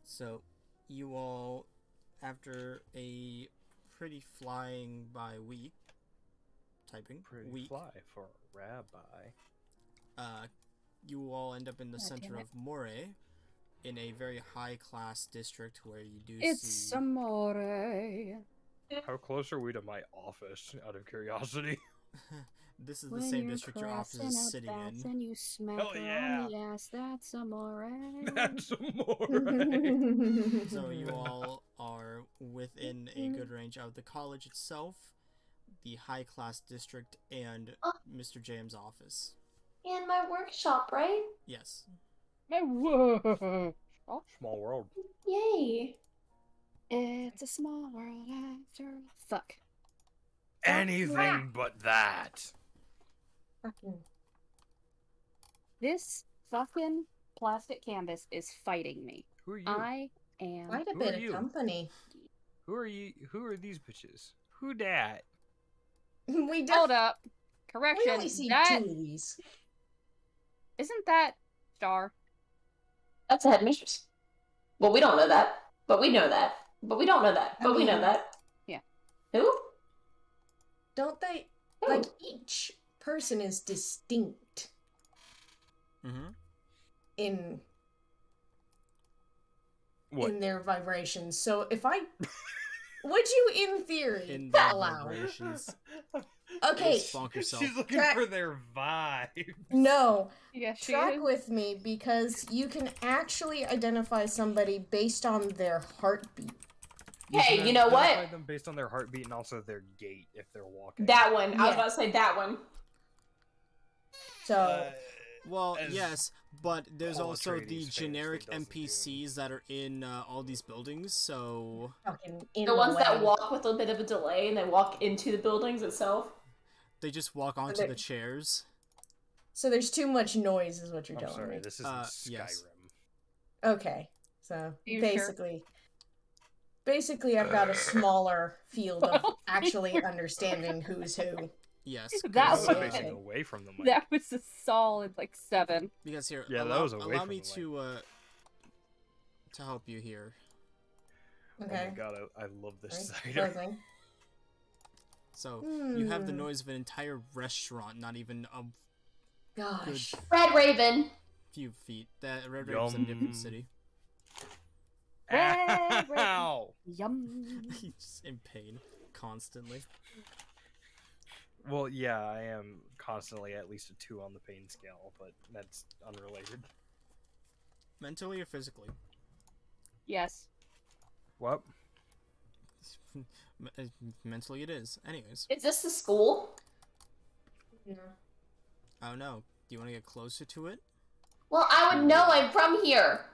So, you all, after a pretty flying by week, Pretty week, fly for a rabbi. you all end up in the God center damn it. of Moray, in a very high-class district where you do It's see... amore. How close are we to my office, out of curiosity? This is the When same you're district your office crossing is out sitting bats in. and you smack Hell her yeah. on the ass, that's amore. That's more. So you all are within a good range of the college itself, the high-class district, and Mr. Jam's office. And my workshop, right? Yes. Whoa. Small world. Yay. It's a small world after all. Fuck. Anything but that. Fucking This fucking plastic canvas is fighting me. Who are you? I am. quite a Who bit are of you? company. Who are you? Who are these bitches? Who dat? We Hold definitely up. Correction. only see That 2 of these. isn't that Star. That's the headmistress. Well, we don't know that. But we know that. But we don't know that. But we know that. Yeah. Who? Don't they? Who? Like, each person is distinct Mm-hmm. in What? their vibrations. So if I would you in theory In their allow vibrations. okay Bonk yourself. She's looking Track- for their vibe. no Yeah, she track is. with me because you can actually identify somebody based on their heartbeat. Hey, can you know identify what? them based on their heartbeat and also their gait if they're walking. That one. I was Yeah. about to say that one. So Well, As yes, but there's Paul also Atreides the famously generic does in NPCs that are in all these buildings, so fucking in The ones that way. walk with a bit of a delay and they walk into the buildings itself. they just walk onto they- the chairs. So there's too much noise is what you're I'm telling sorry, me. this isn't Skyrim. yes. Okay. So You basically I've got a smaller field of actually understanding who's who. Yes. That This is was- facing away from the mic. That was a solid, like, 7. Because here, Yeah, that allow, was away allow from me the mic. to help you here. Okay. Oh my god, I love this Right, cider. closing. So you have the Hmm. noise of an entire restaurant, not even a Gosh. Red Raven. few feet. That Red Raven's in a different Yum. city. Red, red. Ow! Yum. He's just in pain constantly. Well, yeah, I am constantly at least a 2 on the pain scale, but that's unrelated. Mentally or physically? Yes. What? Mentally it is. Anyways. Is this the school? No. Oh no. Do you want to get closer to it? Well, I would know. I'm from here.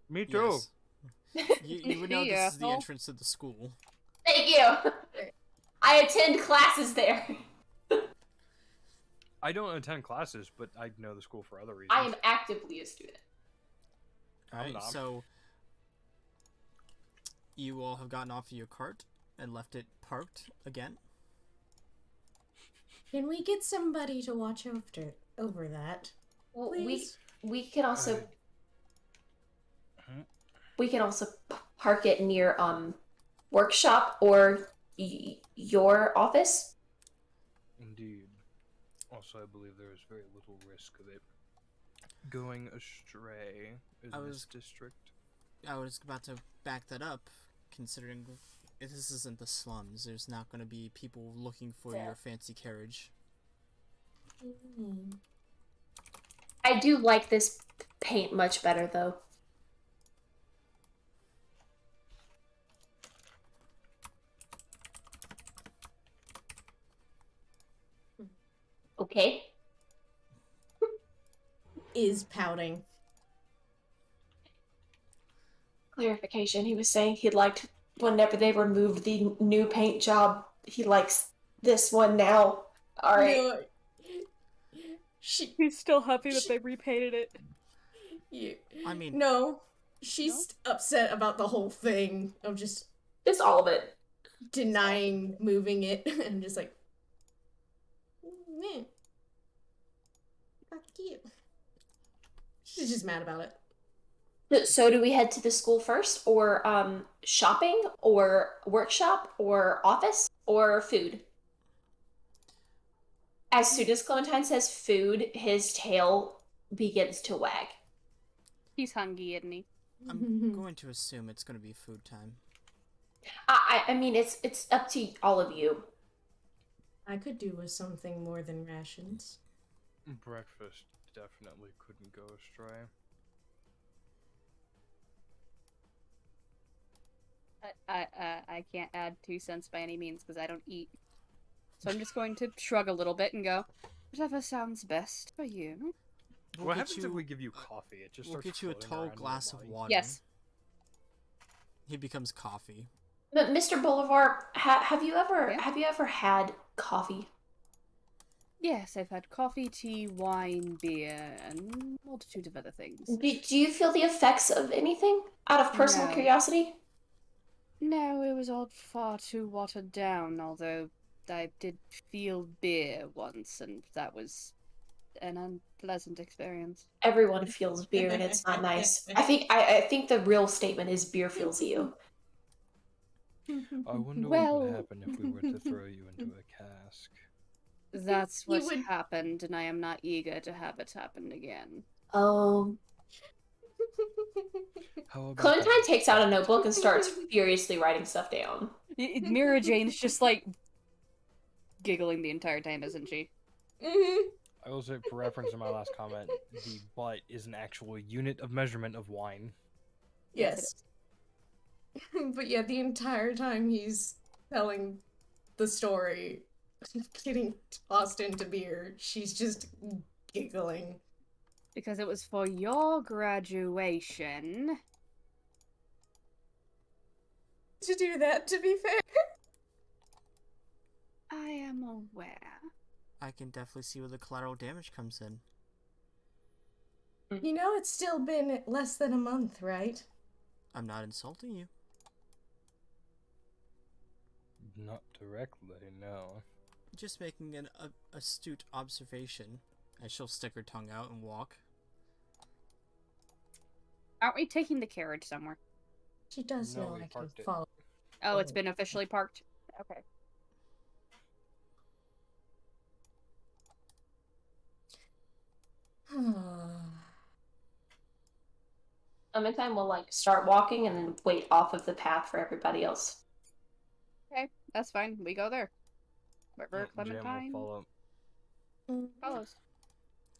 Me too. Yes. You would know this is the Yeah. entrance to the school. Thank you. I attend classes there. I don't attend classes, but I know the school for other reasons. I am actively a student. Alright, not. so you all have gotten off of your cart and left it parked again. Can we get somebody to watch over that? Well, Please? we can also Hmm? we can also park it near workshop or your office. Indeed. Also, I believe there is very little risk of it going astray in I this was- district. I was about to back that up, considering if this isn't the slums. There's not going to be people looking for Yeah. your fancy carriage. I do like this paint much better though. Okay. Is pouting. Clarification. He was saying he liked whenever they removed the new paint job. He likes this one now. All right. No. She. He's still happy that they repainted it. Yeah. I mean- no. She's upset about the whole thing of just Just all of it. denying moving it. I'm just like, meh. Fuck you. She's just mad about it. So do we head to the school first, or shopping, or workshop, or office, or food? As soon as Clementine says food, his tail begins to wag. He's hungry, isn't he? I'm going to assume it's going to be food time. I mean, it's up to all of you. I could do with something more than rations. Breakfast definitely couldn't go astray. I can't add 2 cents by any means because I don't eat. So I'm just going to shrug a little bit and go, whatever sounds best for you. We'll What get happens if we give you coffee? It just We'll starts get you a floating tall around in your glass of body. water. Yes. He becomes coffee. But Mr. Boulevard, have you ever Yeah? had coffee? Yes, I've had coffee, tea, wine, beer, and a multitude of other things. Do you feel the effects of anything out of personal No. curiosity? No, it was all far too watered down, although I did feel beer once, and that was an unpleasant experience. Everyone feels beer and it's not nice. I think the real statement is beer feels you. I wonder what Well- would happen if we were to throw you into a cask. That's You what would- happened, and I am not eager to have it happen again. Oh. How about Clementine that? takes out a notebook and starts furiously writing stuff down. Mira Jane's just like giggling the entire time, isn't she? Mhm. I will say, for reference to my last comment, the butt is an actual unit of measurement of wine. Yes. But yeah, the entire time he's telling the story, getting tossed into beer, she's just giggling. Because it was for your graduation. To do that, to be fair. I am aware. I can definitely see where the collateral damage comes in. You know, it's still been less than a month, right? I'm not insulting you. Not directly, no. Just making an astute observation. And she'll stick her tongue out and walk. Aren't we taking the carriage somewhere? She does No, know we I can parked it. follow. Oh, it's been officially parked? Okay. Clementine will like start walking and then wait off of the path for everybody else. Okay, that's fine. We go there. Wherever Jam will Clementine follow. follows.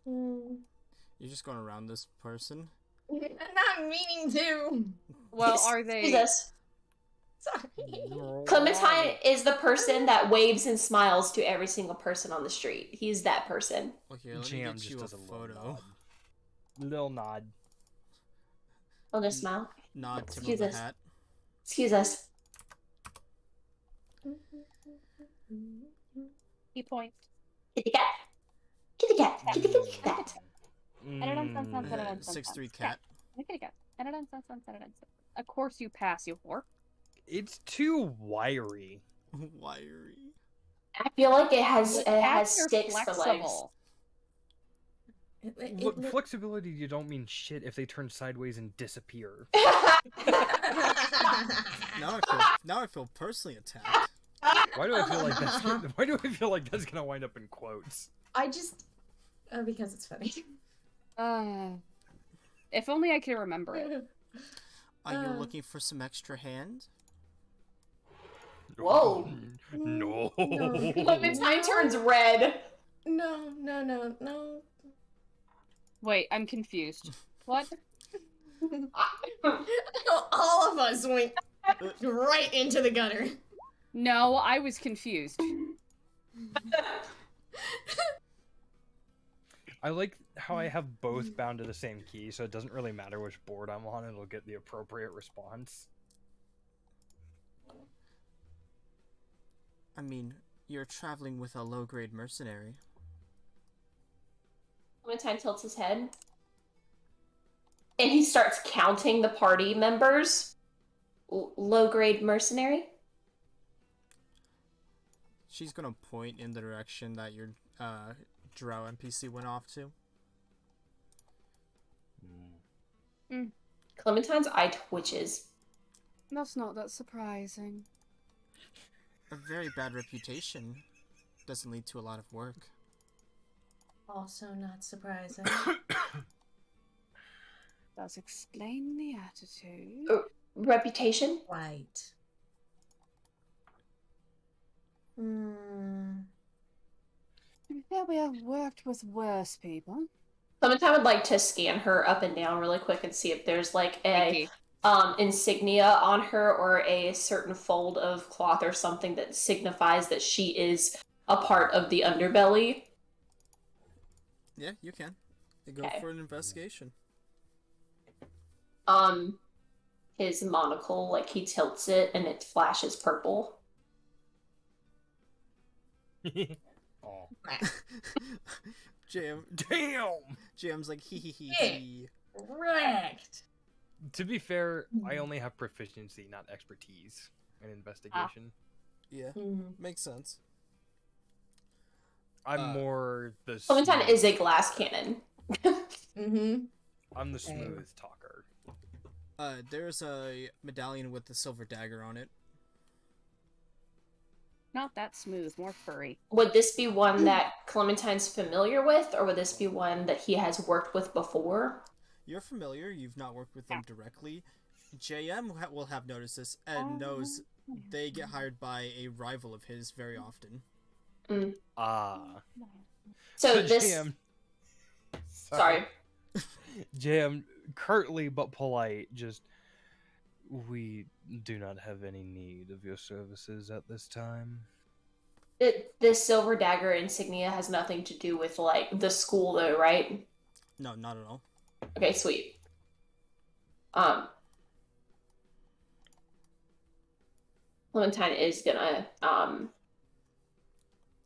You're just going around this person. I'm not meaning to. Well, are they... Jesus. Sorry. Clementine is the person that waves and smiles to every single person on the street. He's that person. Okay, let me Jam get just you a does a little photo. nod. Little nod. I'll just smile. Nod, tip of Excuse the us. hat. Excuse us. He points. Kitty cat. Kitty cat. Kitty kitty cat. Mm. 6'3" cat. Of course you pass, you whore. It's too wiry. Wiry. I feel like it has Cats are sticks for legs. flexible. Look, flexibility, you don't mean shit if they turn sideways and disappear. Now I feel personally attacked. Why do I feel like that's? Why do I feel like that's gonna wind up in quotes? I just because it's funny. If only I could remember it. Are you looking for some extra hand? Whoa. No. Clementine turns red. No. Wait, I'm confused. What? All of us went right into the gutter. No, I was confused. I like how I have both bound to the same key, so it doesn't really matter which board I'm on, it'll get the appropriate response. I mean, you're traveling with a low-grade mercenary. Clementine tilts his head. And he starts counting the party members. Low-grade mercenary. She's gonna point in the direction that your drow NPC went off to. Clementine's eye twitches. That's not that surprising. A very bad reputation doesn't lead to a lot of work. Also not surprising. Does explain the attitude. Reputation? Right. To be fair, we have worked with worse people. Clementine would like to scan her up and down really quick and see if there's like a Thank insignia on her or a certain fold of cloth or something that signifies that she is a part of the underbelly. Yeah, you can. You go Okay. for an investigation. His monocle, like he tilts it and it flashes purple. Oh. Jam. Damn! Jam's like hee hee hee hee. Correct. To be fair, I only have proficiency, not expertise in investigation. Yeah, makes sense. I'm more the Clementine smooth is a glass cannon. I'm the smooth talker. There's a medallion with the silver dagger on it. Not that smooth, more furry. Would this be one that Clementine's familiar with, or would this be one that he has worked with before? You're familiar, you've not worked with them directly. JM will have noticed this and knows they get hired by a rival of his very often. Ah. So this... JM... Sorry. JM, curtly but polite, just... We do not have any need of your services at this time. This silver dagger insignia has nothing to do with, like, the school, though, right? No, not at all. Okay, sweet. Clementine is gonna,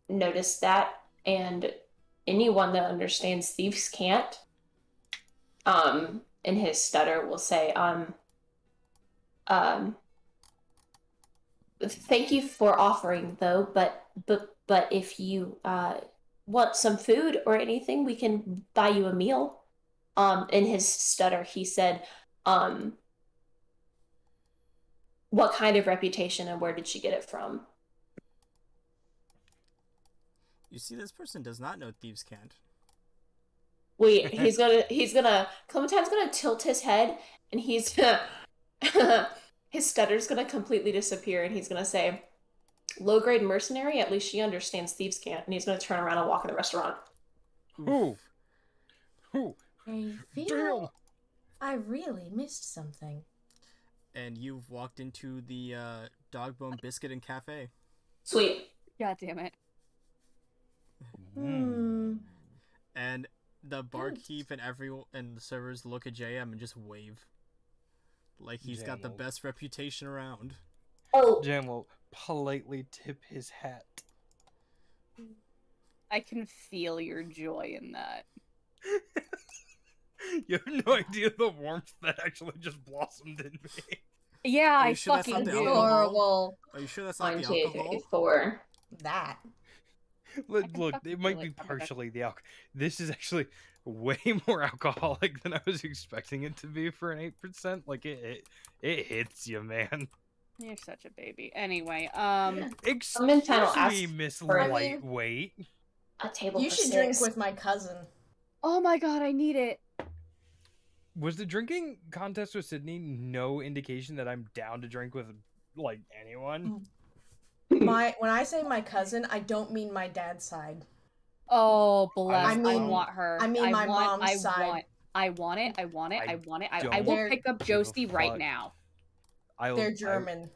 notice that, and anyone that understands thieves can't, in his stutter will say, Thank you for offering, though. But if you want some food or anything, we can buy you a meal. In his stutter, he said, "What kind of reputation and where did she get it from?" You see, this person does not know thieves can't. Wait, Clementine's gonna tilt his head, and he's gonna, his stutter's gonna completely disappear, and he's gonna say, "Low grade mercenary. At least she understands thieves can't." And he's gonna turn around and walk in the restaurant. Who? Who? I Damn. feel I really missed something. And you've walked into the Dogbone Biscuit and Cafe. Sweet. God damn it. And the barkeep and everyone and the servers look at JM and just wave. Like he's got the best reputation around. Oh, Jam will politely tip his hat. I can feel your joy in that. You have no idea the warmth that actually just blossomed in me. Yeah, Are I you sure that's fucking not the do. alcohol? Horrible. Are you sure that's not 1, the 2, alcohol? 3, 4. That. Look, fucking it might feel be it. Oh my God. partially the alcohol. This is actually way more alcoholic than I was expecting it to be for an 8%. Like it hits you, man. You're such a baby. Anyway, Excuse Clementine will me, ask Miss for- Lightweight. A table You for should 6. drink with my cousin. oh my god, I need it. Was the drinking contest with Sydney no indication that I'm down to drink with like anyone? When I say my cousin, I don't mean my dad's side. Oh, bless. I I, mean- want her. I mean my mom's side. I want it. I want it. I I want it. I don't will give pick up a Josie right fuck. now. They're German.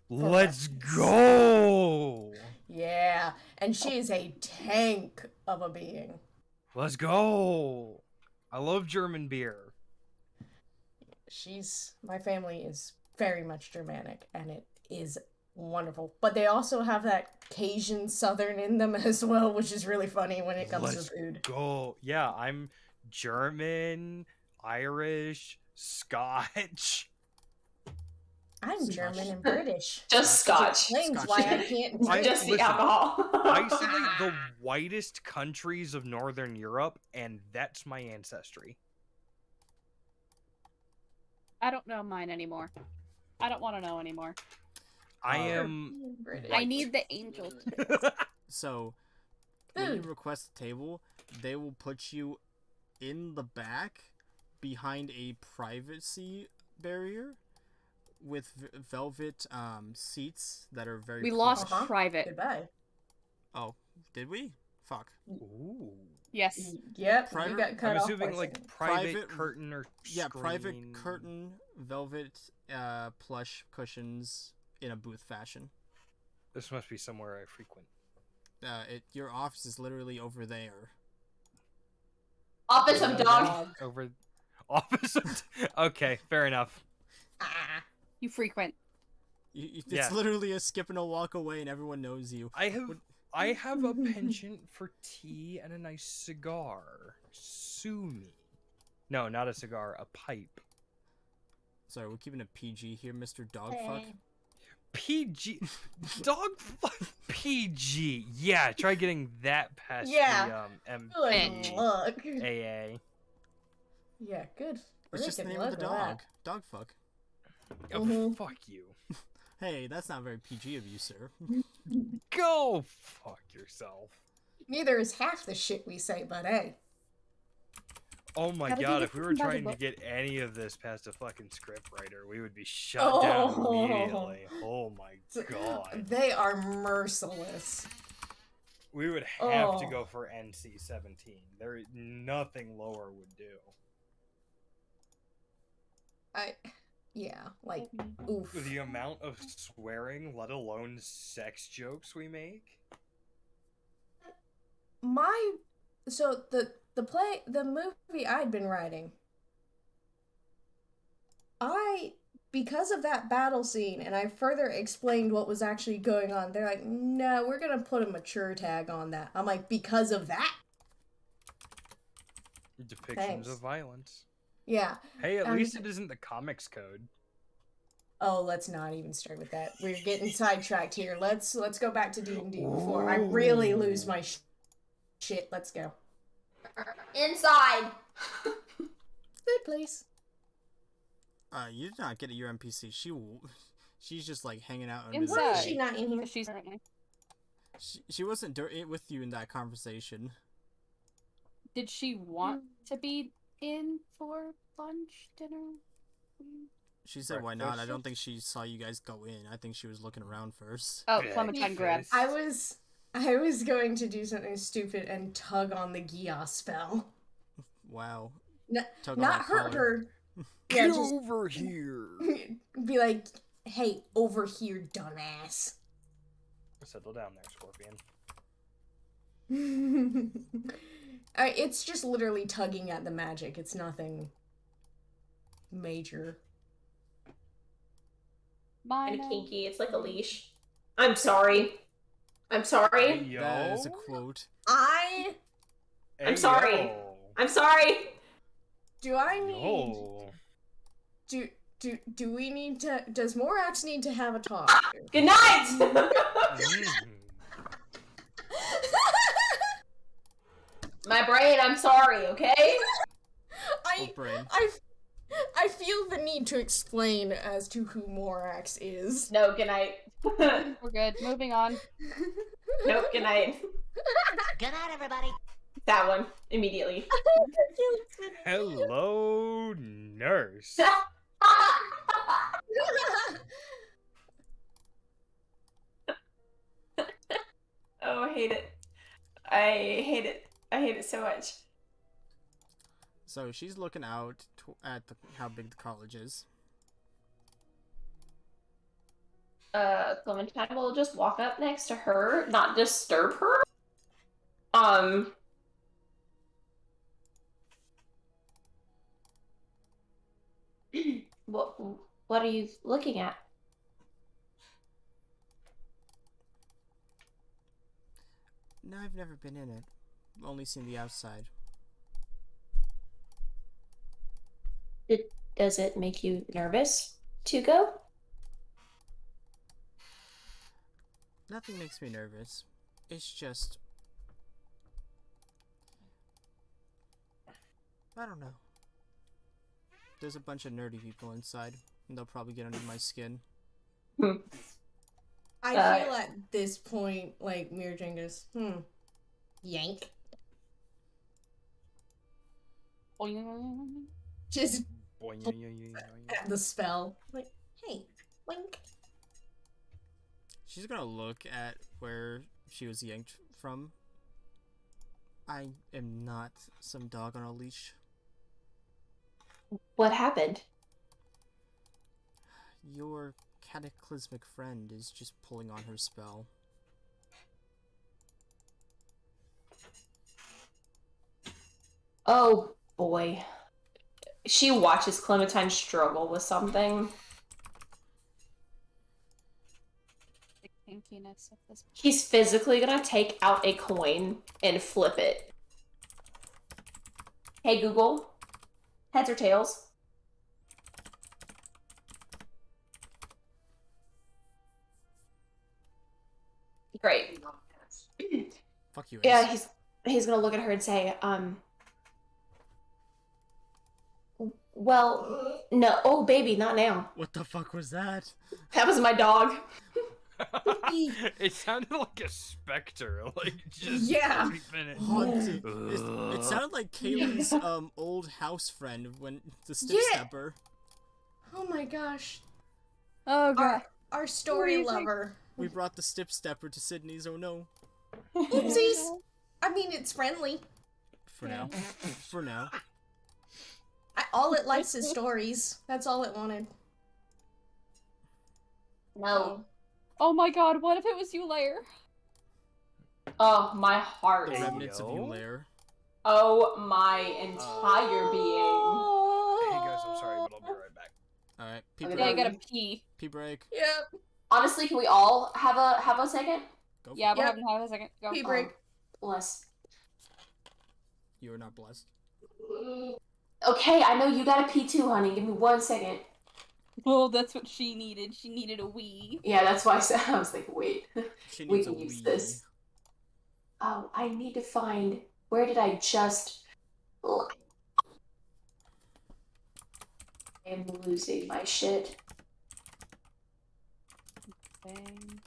Let's go! Yeah, and she is a tank of a being. Let's go! I love German beer. My family is very much Germanic, and it is wonderful. But they also have that Cajun Southern in them as well, which is really funny when it comes Let's to food. go. Yeah, I'm German, Irish, Scotch. I'm German and British. Just Scotch. Explains Scotch. why I can't drink. Just the listen, alcohol. Isolate the whitest countries of Northern Europe, and that's my ancestry. I don't know mine anymore. I don't want to know anymore. I am. British. I need the angel. So, when you Food. request a table, they will put you in the back behind a privacy barrier with velvet seats that are very We lost plush. private. Goodbye. Oh, did we? Fuck. Ooh. Yes. Yep, Private- we got cut I'm off. assuming by like second. private curtain or Yeah, private screen. curtain, velvet, plush cushions in a booth fashion. This must be somewhere I frequent. Your office is literally over there. Office of dog. Over opposite. Okay, fair enough. Ah. You frequent. It's Yeah. literally a skip and a walk away, and everyone knows you. I have a penchant for tea and a nice cigar. Sue me. No, not a cigar, a pipe. Sorry, we're keeping it PG here, Mr. Dogfuck. PG dog fuck PG. Yeah, try getting that past Yeah. the Good luck. AA. Yeah, good. It's just the freaking name of the luck dog. with Dogfuck. Oh, Mhm. fuck you. Hey, that's not very PG of you, sir. Go fuck yourself. that. Neither is half the shit we say, but hey. Oh my Gotta god, be if we were different trying to about get any of this past a fucking script writer, we would be shut down Oh. immediately. Oh my god. They are merciless. We would have to Oh. go for NC-17. There nothing lower would do. Yeah, like, oof. The amount of swearing, let alone sex jokes we make. So the movie I'd been writing, because of that battle scene, and I further explained what was actually going on, they're like, no, we're gonna put a mature tag on that. I'm like, because of that? Depictions Thanks. of violence. Yeah. Hey, at Um, least it isn't the comics code. Oh, let's not even start with that. We're getting sidetracked here. Let's go back to D&D before I really lose my shit. Let's go. Inside. Good place. You did not get your NPC. She's just like hanging out under Inside. Why is she not in here? She's currently. She wasn't with you in that conversation. Did she want to be in for lunch, dinner? She said, "Why not?" I Breakfast? don't think she saw you guys go in. I think she was looking around first. Oh, Yeah, Clementine grabbed. I was going to do something stupid and tug on the Gia spell. Wow. Not Tug on that hurt collar. her. Get Yeah, just over here. be like, hey, over here, dumbass. Settle down there, Scorpion. It's just literally tugging at the magic. It's nothing major. Kind Mine. of kinky. It's like a leash. I'm sorry. I'm sorry. Yo. That is a quote. I'm sorry. I'm sorry. Do I need... Oh. Do we need to... Does Morax need to have a talk? Good night. My brain. I'm sorry. Okay. Oh, brain. I feel the need to explain as to who Morax is. No. Good night. We're good. Moving on. Nope. Good night. Good night, everybody. That one immediately. Hello, nurse. Oh, I hate it. I hate it. I hate it so much. So she's looking out at how big the college is. Clementine will just walk up next to her, not disturb her. What are you looking at? No, I've never been in it. I've only seen the outside. Does it make you nervous to go? Nothing makes me nervous. It's just... I don't know. There's a bunch of nerdy people inside, and they'll probably get under my skin. I feel at this point like Mirjane goes, yank. Just at the spell. Like, hey, wink. She's gonna look at where she was yanked from. I am not some dog on a leash. What happened? Your cataclysmic friend is just pulling on her spell. Oh boy. She watches Clementine struggle with something. The kinkiness of this. He's physically gonna take out a coin and flip it. Hey Google, heads or tails? Great. Fuck you, Ace. Yeah, he's gonna look at her and say, well, no, oh baby, not now. What the fuck was that? That was my dog. It sounded like a specter, like just Yeah. creeping in. Haunted. It sounded like Kaylee's old house friend when the stick Yeah. stepper. Oh my gosh. Oh god. Our story What do you think? lover. We brought the stip stepper to Sydney's. Oh no. Oopsies. I mean, it's friendly. For now. For now. All it likes is stories. That's all it wanted. No. Oh my god, what if it was you, Lair? Oh, my heart. The Hey, remnants of you, yo. Lair. Oh, my entire being. Hey guys, I'm sorry, but I'll be right back. Alright, pee Okay, break. Yeah, I gotta pee. Pee break. Yep. Honestly, can we all have a second? Go for Yeah, it. we're Yep. having have a second. Go. Pee break. Bless. You are not blessed. Okay, I know you gotta pee too, honey. Give me 1 second. Oh, that's what she needed. She needed a Wii. Yeah, that's why I said, I was like, wait, She we needs a can use Wii. this. Oh, I need to find, where did I just, I am losing my shit. Thing.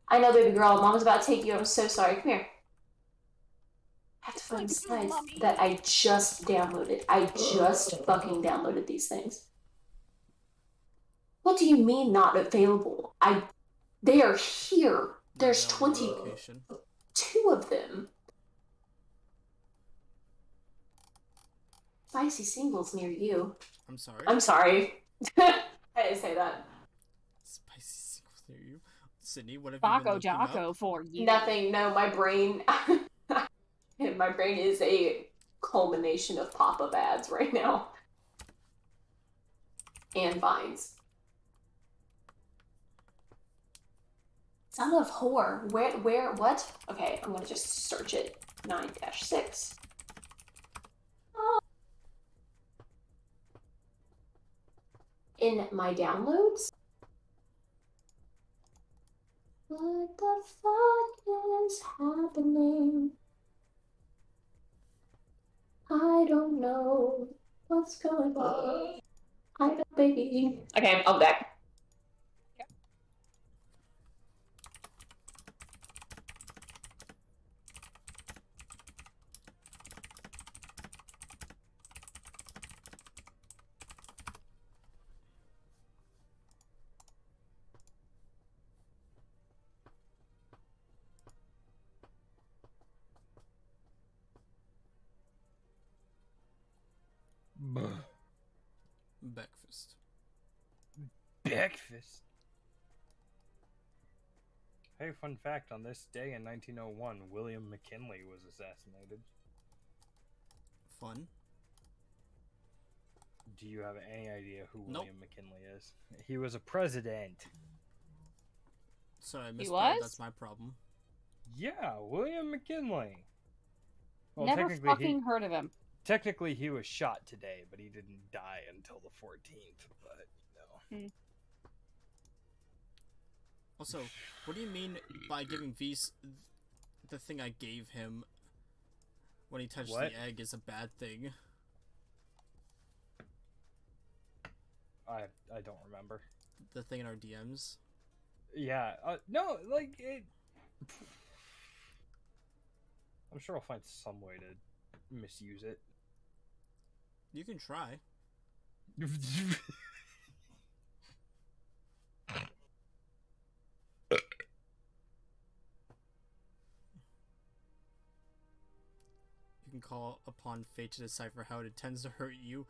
I know, baby girl, Mom's about to take you. I'm so sorry. Come here. I have to find Like, slides Mommy. that I just downloaded. I just fucking downloaded these things. What do you mean not available? They are here. There's Available 22 location. of them. Spicy singles near you. I'm sorry. I'm sorry. I didn't say that. Spicy singles near you. Sydney, what have you been Baco looking up? Jocko for you. Nothing. No, my brain. My brain is a culmination of pop-up ads right now. And vines. Son of whore. Where, what? Okay, I'm gonna just search it. 9-6. Oh. In my downloads? What the fuck is happening? I don't know what's going on. I know, baby. Okay, I'll be back. Breakfast. Breakfast. Hey, fun fact, on this day in 1901, William McKinley was assassinated. Fun. Do you have any idea who Nope. William McKinley is? He was a president. Sorry, I missed was? that. That's my problem. Yeah, William McKinley. Well, Never technically fucking heard of him. Technically, he was shot today, but he didn't die until the 14th. But Also, what do you mean by giving V's the thing I gave him when he touched What? the egg is a bad thing? I don't remember. The thing in our DMs? Yeah, no, like it. I'm sure I'll find some way to misuse it. You can try. You can call upon fate to decipher how it intends to hurt you.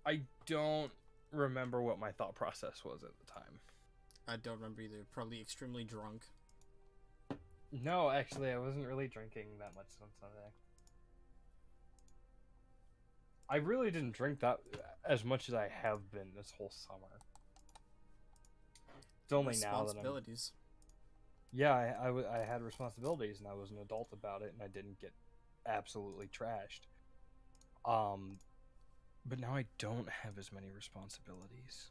I don't remember what my thought process was at the time. I don't remember either. Probably extremely drunk. No, actually, I wasn't really drinking that much on Sunday. I really didn't drink that as much as I have been this whole summer. It's only now that I'm... Responsibilities. Yeah, I had responsibilities, and I was an adult about it, and I didn't get absolutely trashed. But now I don't have as many responsibilities.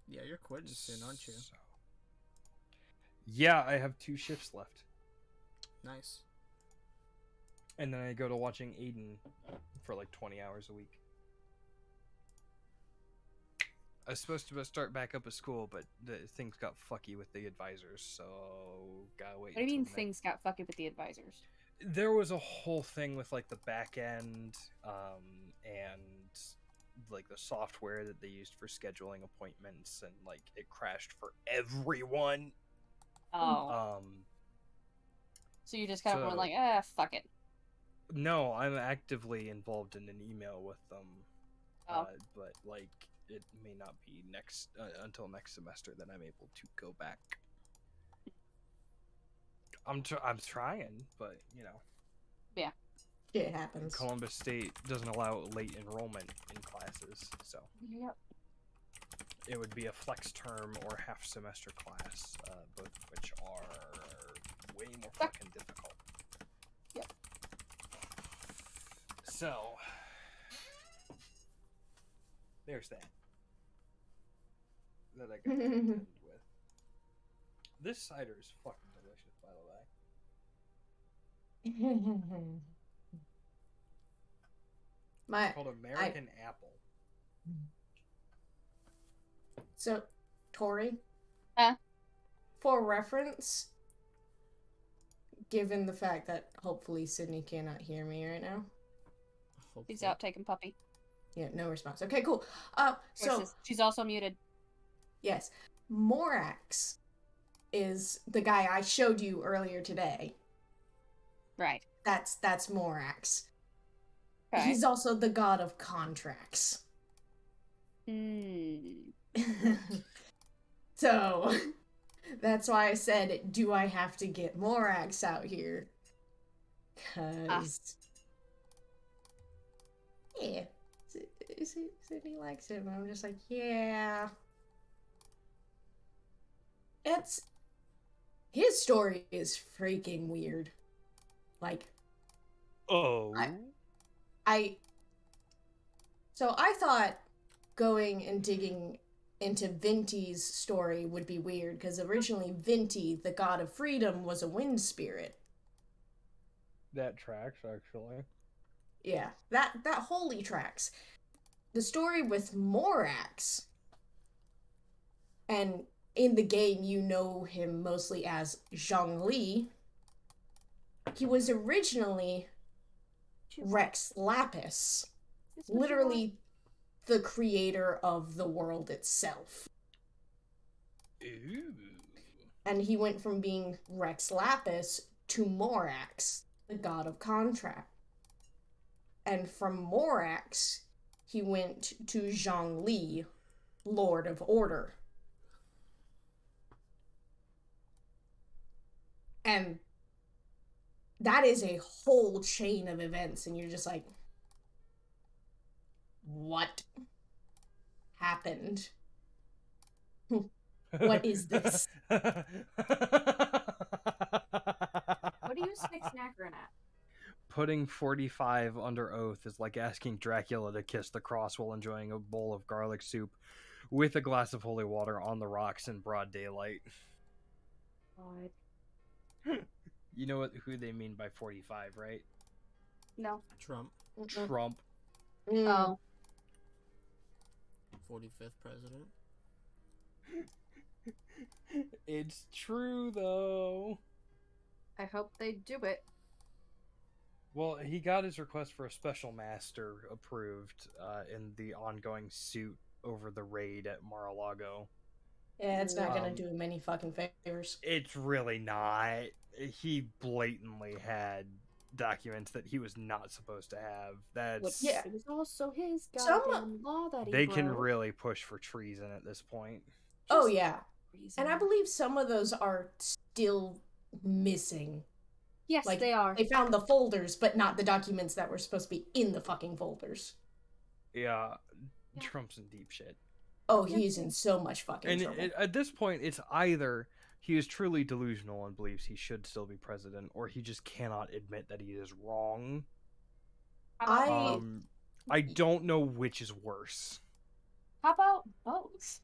Yeah, you're quitting soon, aren't you? So... Yeah, I have 2 shifts left. Nice. And then I go to watching Aiden for like 20 hours a week. I was supposed to start back up at school, but things got fucky with the advisors, so gotta wait. What do you mean until things got fucky with the advisors? There was a whole thing with like the back end, and like the software that they used for scheduling appointments, and like it crashed for everyone. Oh. So you just kind of went like, fuck it. No, I'm actively involved in an email with them. Oh. But like it may not be until next semester that I'm able to go back. I'm trying, but you know. Yeah. It happens. Columbus State doesn't allow late enrollment in classes, so Yep. it would be a flex term or half semester class, both of which are way more fucking difficult. Yep. So, there's that. That I got contend with. This cider is fucking delicious, by the way. It's called American Apple. So, Tori? Huh? For reference, given the fact that hopefully Sydney cannot hear me right now. She's out taking puppy. Yeah, no response. Okay, cool. So She's also muted. yes, Morax is the guy I showed you earlier today. Right. That's Morax. Okay. He's also the god of contracts. So that's why I said, do I have to get Morax out here? Cause yeah, Sydney likes him. I'm just like, yeah. His story is freaking weird. Like, oh, so I thought going and digging into Vinti's story would be weird, because originally Vinti, the god of freedom, was a wind spirit. that tracks actually. Yeah, that wholly tracks. The story with Morax, and in the game you know him mostly as Zhongli, he was originally Rex Lapis, literally the creator of the world itself. Ooh. And he went from being Rex Lapis to Morax, the god of contract. And from Morax, he went to Zhongli, Lord of Order. And that is a whole chain of events, and you're just like, what happened? What is this? What are you snick-snackering at? Putting 45 under oath is like asking Dracula to kiss the cross while enjoying a bowl of garlic soup with a glass of holy water on the rocks in broad daylight. God. You know who they mean by 45, right? No. Trump, Trump. Oh. 45th president. It's true, though. I hope they do it. Well, he got his request for a special master approved in the ongoing suit over the raid at Mar-a-Lago. Yeah, it's not gonna do him any fucking favors. It's really not. He blatantly had documents that he was not supposed to have. That's Yeah. It was also his Some- goddamn law that he they can broke. really push for treason at this point. Oh, Just yeah. reason. And I believe some of those are still missing. Yes, Like, they are. They found the folders, but not the documents that were supposed to be in the fucking folders. Yeah, Yeah. Trump's in deep shit. Oh, he's in so much fucking And trouble. at this point, it's either he is truly delusional and believes he should still be president, or he just cannot admit that he is wrong. I don't know which is worse. How about both?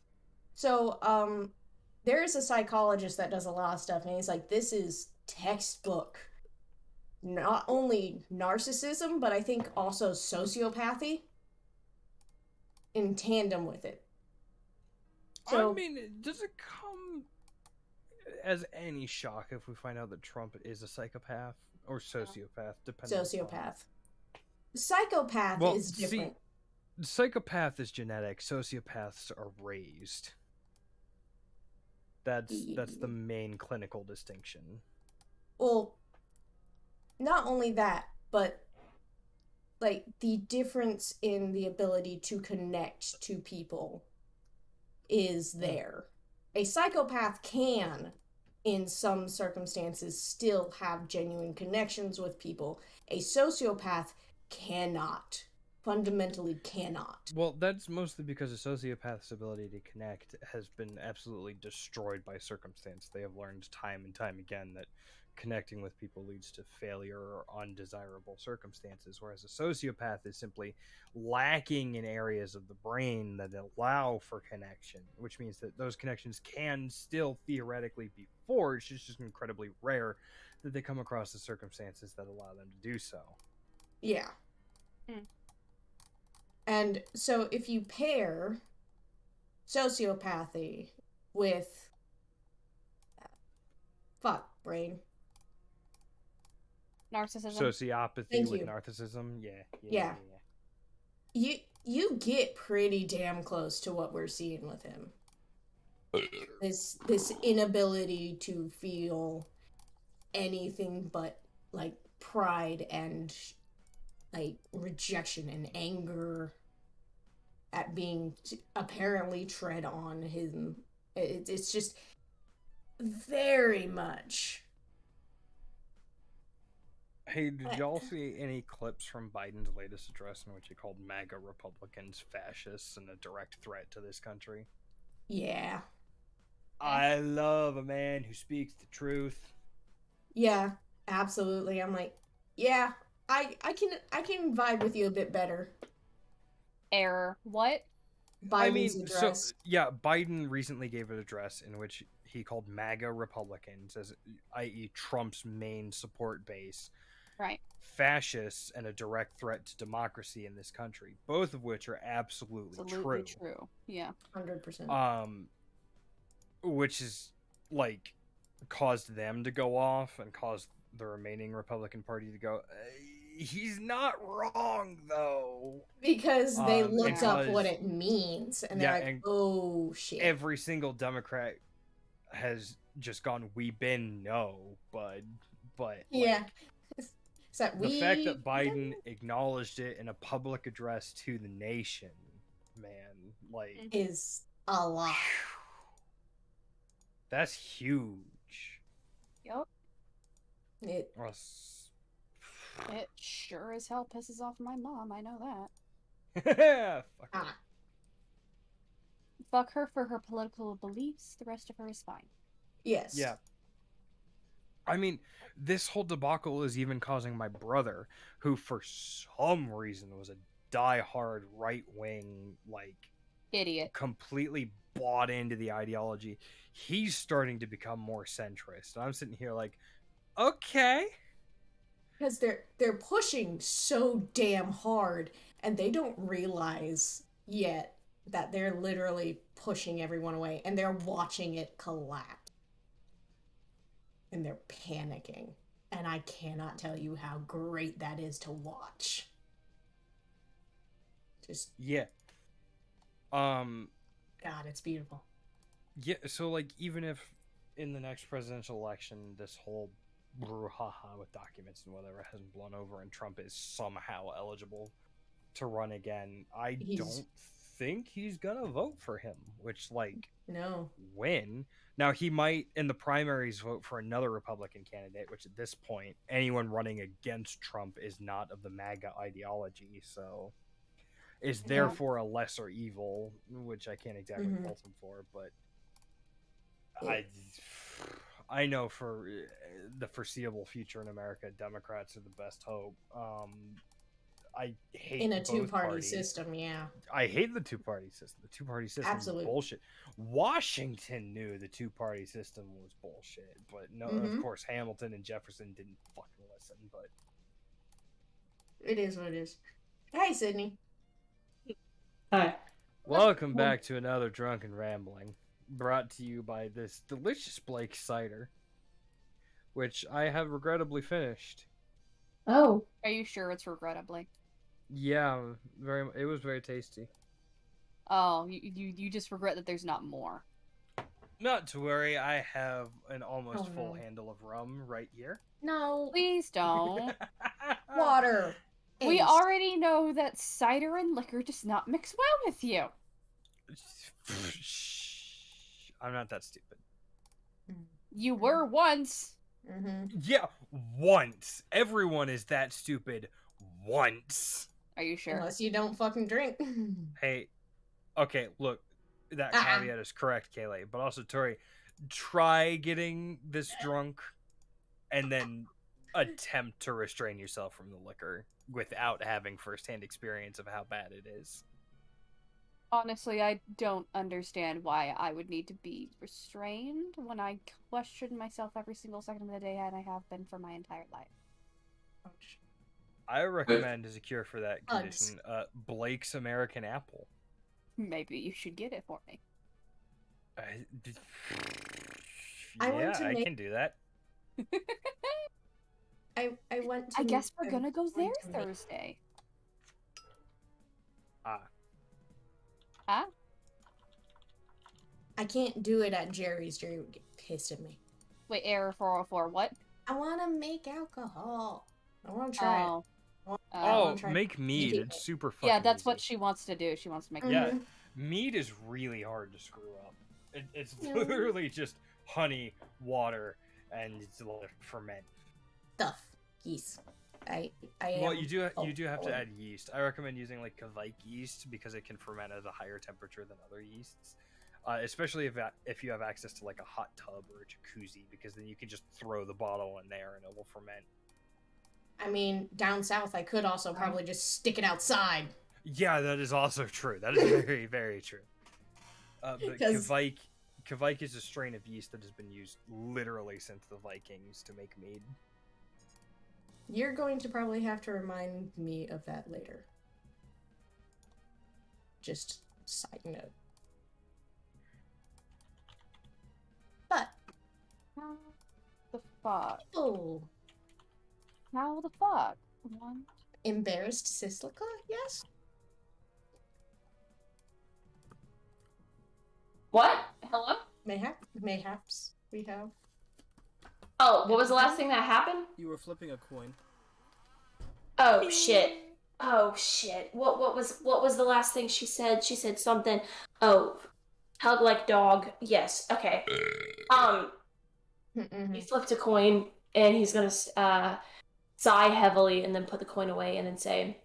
So, there's a psychologist that does a lot of stuff, and he's like, this is textbook. Not only narcissism, but I think also sociopathy in tandem with it. So, I mean, does it come as any shock if we find out that Trump is a psychopath or sociopath, depending on... sociopath. Psychopath Well, is different. See, psychopath is genetic. Sociopaths are raised. That's the main clinical distinction. Well, not only that, but like the difference in the ability to connect to people is there. A psychopath can, in some circumstances, still have genuine connections with people. A sociopath cannot. fundamentally cannot. Well, that's mostly because a sociopath's ability to connect has been absolutely destroyed by circumstance. They have learned time and time again that connecting with people leads to failure or undesirable circumstances, whereas a sociopath is simply lacking in areas of the brain that allow for connection, which means that those connections can still theoretically be forged. It's just incredibly rare that they come across the circumstances that allow them to do so. Yeah. Hmm. And so if you pair sociopathy with brain. Narcissism. Sociopathy Thank with you. narcissism, Yeah. You get pretty damn close to what we're seeing with him. This inability to feel anything but like pride and like rejection and anger at being apparently tread on him. It's just very much. Hey, did y'all see any clips from Biden's latest address in which he called MAGA Republicans fascists and a direct threat to this country? Yeah. I love a man who speaks the truth. Yeah, absolutely. I'm like, yeah, I can vibe with you a bit better. Error. What? Biden's address. So yeah, Biden recently gave an address in which he called MAGA Republicans, as i.e. Trump's main support base, Right. fascists and a direct threat to democracy in this country, both of which are absolutely true. Yeah. 100%. Which is like caused them to go off and caused the remaining Republican Party to go, he's not wrong though, Because they looked up because- what it means and they're Yeah, like, and oh shit. every single Democrat has just gone, we been no, bud. But Yeah. like, Is that the fact that Biden acknowledged it in a public address to the nation, man, like, is a lot. that's huge. Yep. It It sure as hell pisses off my mom. I know that. Fuck her. ah, Fuck her for her political beliefs. The rest of her is fine. yes. Yeah. I mean, this whole debacle is even causing my brother, who for some reason was a diehard right wing, like, Idiot. completely bought into the ideology. He's starting to become more centrist. And I'm sitting here like, okay. Because they're pushing so damn hard and they don't realize yet that they're literally pushing everyone away and they're watching it collapse. And they're panicking. And I cannot tell you how great that is to watch. Just Yeah. God, it's beautiful. Yeah, so like even if in the next presidential election this whole brouhaha with documents and whatever hasn't blown over and Trump is somehow eligible to run again, I don't think he's gonna vote for him, which like No. win. Now he might in the primaries vote for another Republican candidate, which at this point anyone running against Trump is not of the MAGA ideology, so is therefore a lesser evil, which I can't exactly fault him for, but I know for the foreseeable future in America, Democrats are the best hope. I hate In a both two-party parties. system, yeah. I hate the two-party system. The two-party system Absolutely. is bullshit. Washington knew the two-party system was bullshit, but no, of course, Hamilton and Jefferson didn't fucking listen. But It is what it is. Hey, Sydney. Hi. welcome back to another drunken rambling, brought to you by this delicious Blake cider, which I have regrettably finished. Oh. Are you sure it's regrettably? Yeah, it was very tasty. Oh, you just regret that there's not more. Not to worry, I have an almost Oh, full no. handle of rum right here. No. Please don't. Water. We Ace. already know that cider and liquor does not mix well with you. I'm not that stupid. You were once. Mm-hmm. Yeah, once. Everyone is that stupid once. Are you sure? Unless you don't fucking drink. Hey, okay, look, that Uh-uh. caveat is correct, Kaylee, but also Tori, try getting this drunk and then attempt to restrain yourself from the liquor without having firsthand experience of how bad it is. Honestly, I don't understand why I would need to be restrained when I question myself every single second of the day, and I have been for my entire life. I recommend as a cure for that Bugs. condition, Blake's American Apple. Maybe you should get it for me. I went Yeah, to I make- can do that. I went to I guess we're I gonna go there went to make- Thursday. Ah, Huh? I can't do it at Jerry's. Jerry would get pissed at me. Wait, error 404, what? I want to make alcohol. I want to try it. Oh. I oh, wanna try make mead. making It's it. super fucking Yeah, that's easy. what she wants to do. She wants to make Yeah, Mhm. mead is really hard to screw up. It's Yeah. literally just honey, water, and it's like ferment. Stuff. Yeast. I Well, am you do have alcoholic. to add yeast. I recommend using like Kvike yeast because it can ferment at a higher temperature than other yeasts. Especially if you have access to like a hot tub or a jacuzzi, because then you can just throw the bottle in there and it will ferment. I mean, down south, I could also probably just stick it outside. Yeah, that is also true. That is very, very true. But 'Cause- Kvike is a strain of yeast that has been used literally since the Vikings to make mead. You're going to probably have to remind me of that later. Just side note. But, How the fuck? oh, How the fuck? One. embarrassed Sislica, yes? What? Hello? Mayhaps we have. Oh, what was the last thing that happened? You were flipping a coin. Oh shit. Oh shit. What was the last thing she said? She said something. Oh, hug like dog. Yes. Okay. He flipped a coin and he's gonna sigh heavily and then put the coin away and then say,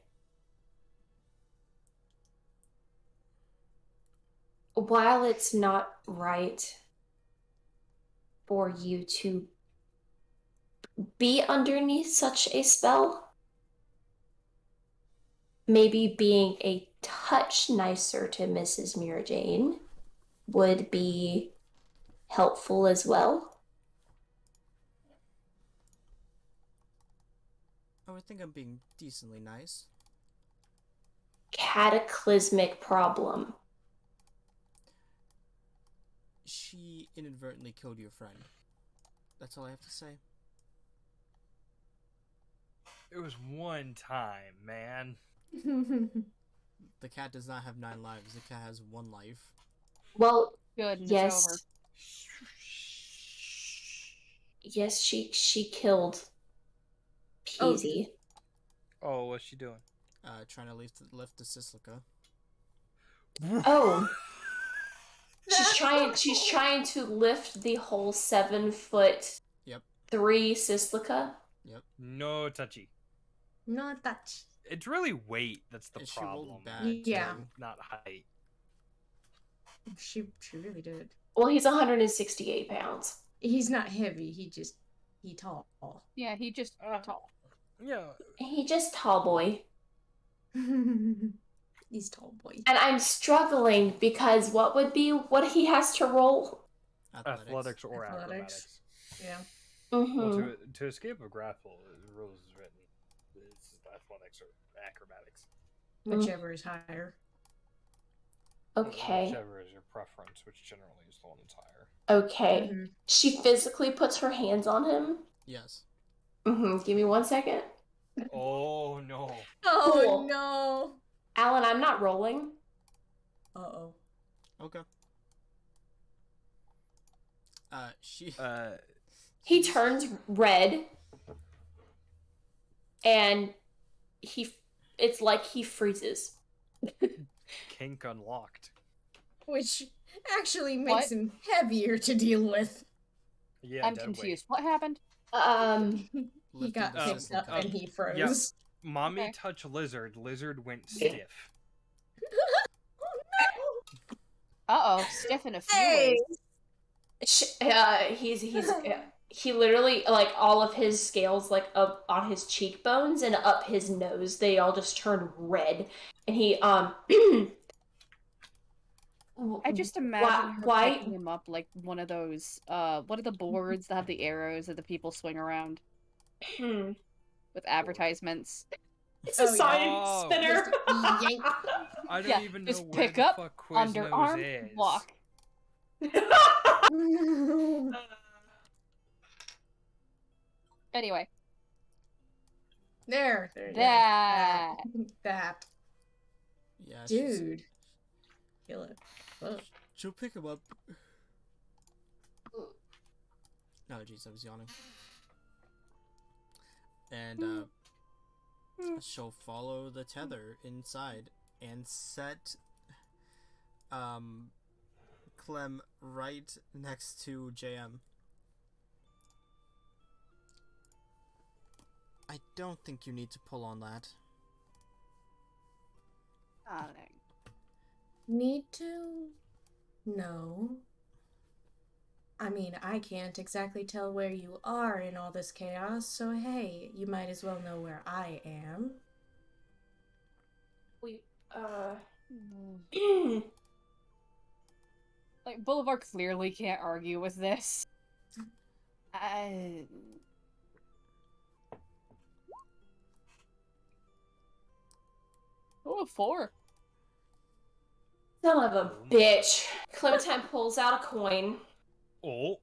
while it's not right for you to be underneath such a spell, maybe being a touch nicer to Mrs. Mirajane would be helpful as well. I would think I'm being decently nice. Cataclysmic problem. She inadvertently killed your friend. That's all I have to say. It was one time, man. The cat does not have 9 lives. The cat has 1 life. Well, Good. And yes. It's over. Yes, she killed Peasy. Oh, what's she doing? Trying to lift the Sislica. Oh. She's trying to lift the whole 7'3" Yep. Sislica. No touchy. Not touch. It's really weight that's the She rolled problem, bad, Yeah. too. not height. She really did. Well, he's 168 pounds. He's not heavy. He tall. Yeah, he just tall. Yeah. He just tall boy. He's tall boy. And I'm struggling because what he has to roll? Athletics or Athletics. acrobatics. Yeah. Mm-hmm. Well, to escape a grapple, the rules is written. It's athletics or acrobatics. Whichever is higher. Okay. Whichever is your preference, which generally is the one that's higher. Okay. Mhm. She physically puts her hands on him. Yes. Give me 1 second. Oh no. Oh Cool. no. Alan, I'm not rolling. Uh-oh. Okay. She... He turns red. And it's like he freezes. Kink unlocked. Which actually makes What? him heavier to deal with. Yeah, I'm dead confused. weight. What happened? He lifted got the picked up Sislica. and he froze. Mommy Okay. touch lizard. Lizard went stiff. Uh-oh, stiff in a few Hey! ways. He literally, like, all of his scales, like, up on his cheekbones and up his nose, they all just turn red, and he I just imagine her why picking him up like one of those, what are the boards that have the arrows that the people swing around hmm, with advertisements? it's Oh, a yeah. science Oh. spinner. Just yank. I don't Yeah, even know just where pick the up, fuck Quiznos underarm, is. walk. Anyway, There. that. That. Yeah, she's- Dude. Kill it. Ugh. she'll pick him up. Oh, jeez, I was yawning. And, she'll follow the tether inside and set, Clem right next to JM. I don't think you need to pull on that. Darling. Need to? No. I mean, I can't exactly tell where you are in all this chaos, so hey, you might as well know where I am. We Like, Boulevard clearly can't argue with this. Oh, 4. son of a bitch. Clementine pulls out a coin. Oh.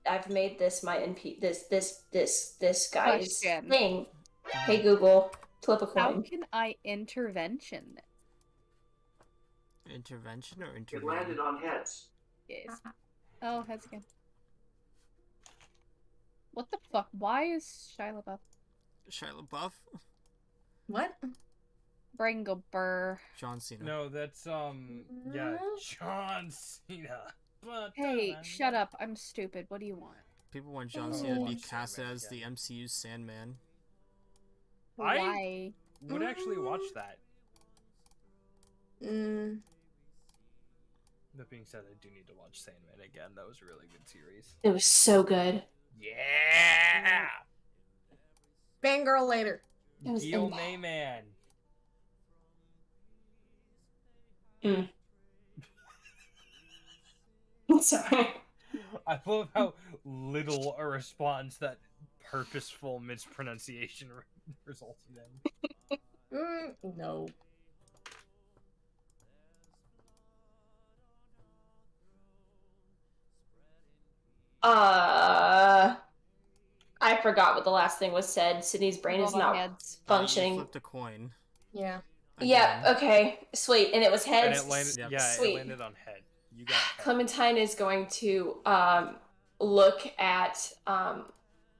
I've made this my NP this guy's Question. thing. Hey Google, flip a How coin. can I intervention this? Intervention or It intervene? landed on heads. Yes. Oh, heads again. What the fuck? Why is Shia LaBeouf? Shia LaBeouf? What? Bringle Burr. John Cena. No, that's yeah, John Cena. Hey, shut up. I'm stupid. What do you want? People want John Oh. Cena to be Watch cast Sandman as the again. MCU's Sandman. Why? Would actually watch that. Mm. That being said, I do need to watch Sandman again. That was a really good series. It was so good. Yeah! Fangirl later. It was Gil in- Mayman. Sorry. I love how little a response that purposeful mispronunciation resulted in. No. I forgot what the last thing was said. Sydney's brain is Roll on not heads. You functioning. flipped a coin. Yeah. Yeah, Again. okay. Sweet. And it was And heads. it landed, Yep. yeah, Sweet. it landed on head. You got head. Clementine is going to look at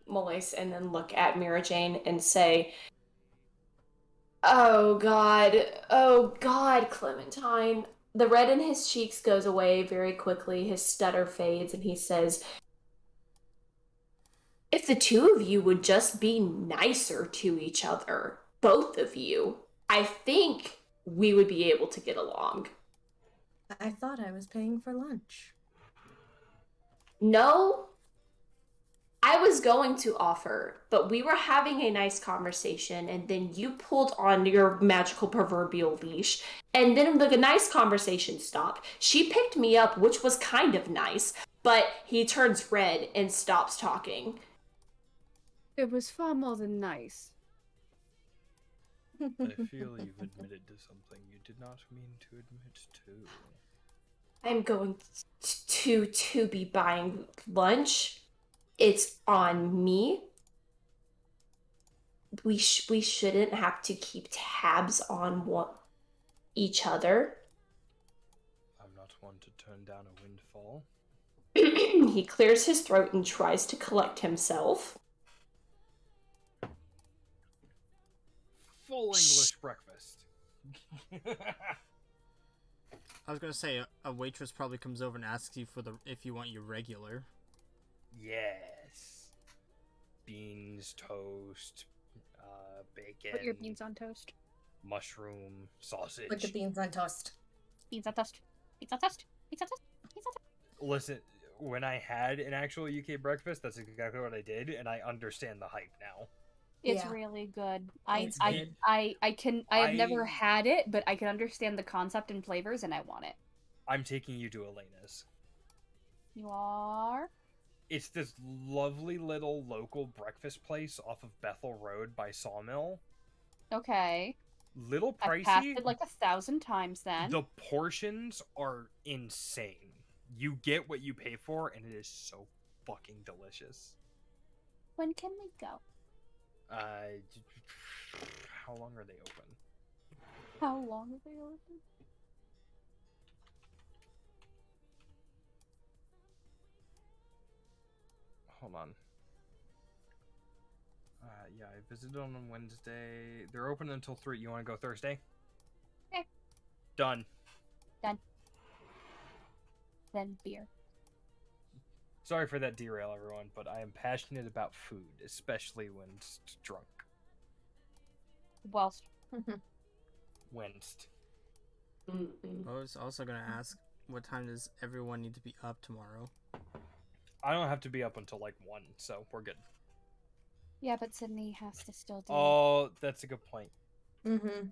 Melissa and then look at Mira Jane and say, oh God, Clementine. The red in his cheeks goes away very quickly. His stutter fades and he says, if the two of you would just be nicer to each other, both of you, I think we would be able to get along. I thought I was paying for lunch. No, I was going to offer, but we were having a nice conversation, and then you pulled on your magical proverbial leash, and then the nice conversation stopped. She picked me up, which was kind of nice, but he turns red and stops talking. It was far more than nice. I feel you've admitted to something you did not mean to admit to. I'm going to be buying lunch. It's on me. We shouldn't have to keep tabs on each other. I'm not one to turn down a windfall. He clears his throat and tries to collect himself. Full English breakfast. I was gonna say a waitress probably comes over and asks you if you want your regular. Yes. beans, toast, bacon, Put your beans on toast. mushroom, sausage. Put the beans on toast. Beans on toast. Beans on toast. Beans on toast. Beans on toast. Listen, when I had an actual UK breakfast, that's exactly what I did, and I understand the hype now. It's Yeah. really good. It's good. I have never I- had it, but I can understand the concept and flavors, and I want it. I'm taking you to Elena's. You are? It's this lovely little local breakfast place off of Bethel Road by Sawmill. Okay. Little I've passed pricey. it like 1,000 times then. The portions are insane. You get what you pay for, and it is so fucking delicious. When can we go? How long are they open? How long are they open? Hold on. Yeah, I visited on Wednesday. They're open until 3. You want to go Thursday? Okay. Done. Then beer. Sorry for that derail, everyone, but I am passionate about food, especially when drunk. Whilst Winced. Mm-mm. I was also gonna ask, what time does everyone need to be up tomorrow? I don't have to be up until like 1, so we're good. yeah, but Sydney has to still do. Oh, that's a good point. Mm-hmm.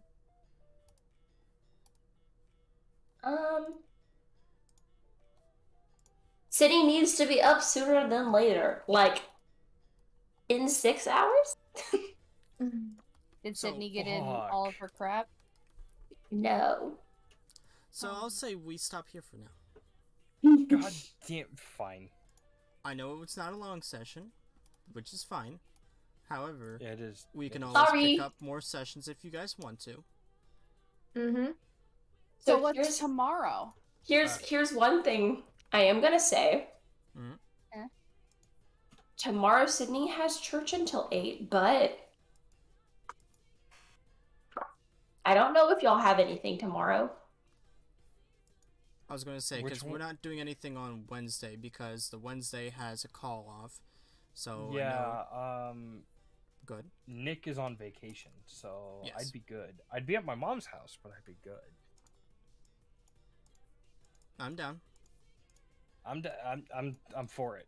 City needs to be up sooner than later. Like, in 6 hours? Did So, Sydney get in all of her crap? No. So I'll say we stop here for now. God damn, fine. I know it's not a long session, which is fine. However, Yeah, it is. we can it is. always Sorry. pick up more sessions if you guys want to. Mm-hmm. So So what's here's tomorrow? here's one thing I am gonna say. Mhm. Tomorrow Sydney has church until 8, but I don't know if y'all have anything tomorrow. I was going to say, Which because we're one? not doing anything on Wednesday because the Wednesday has a call off. So I know... Yeah, Good. Nick is on vacation, so Yes. I'd be good. I'd be at my mom's house, but I'd be good. I'm down. I'm for it.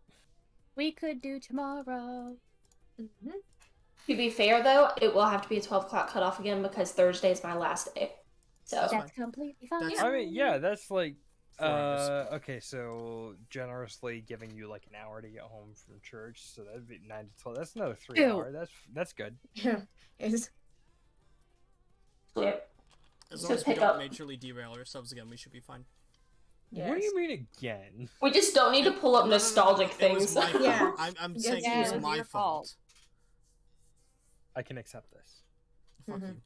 We could do tomorrow. Mm-hmm. To be fair though, it will have to be a 12 o'clock cutoff again because Thursday is my last day. So That's That's completely fine. That's- I mean, yeah, that's like 4 hours. okay, so generously giving you like an hour to get home from church, so that'd be 9 to 12. That's another 3 Ew. hours. That's good. Yeah. It's yeah. As So long as we pick don't up. majorly derail ourselves again, we should be fine. What do you mean again? We just don't need to pull up No, nostalgic it was things. my fault. Yeah. I'm Yes, saying yeah, it was it was my your fault. fault. I can accept this. Fuck Mhm. you.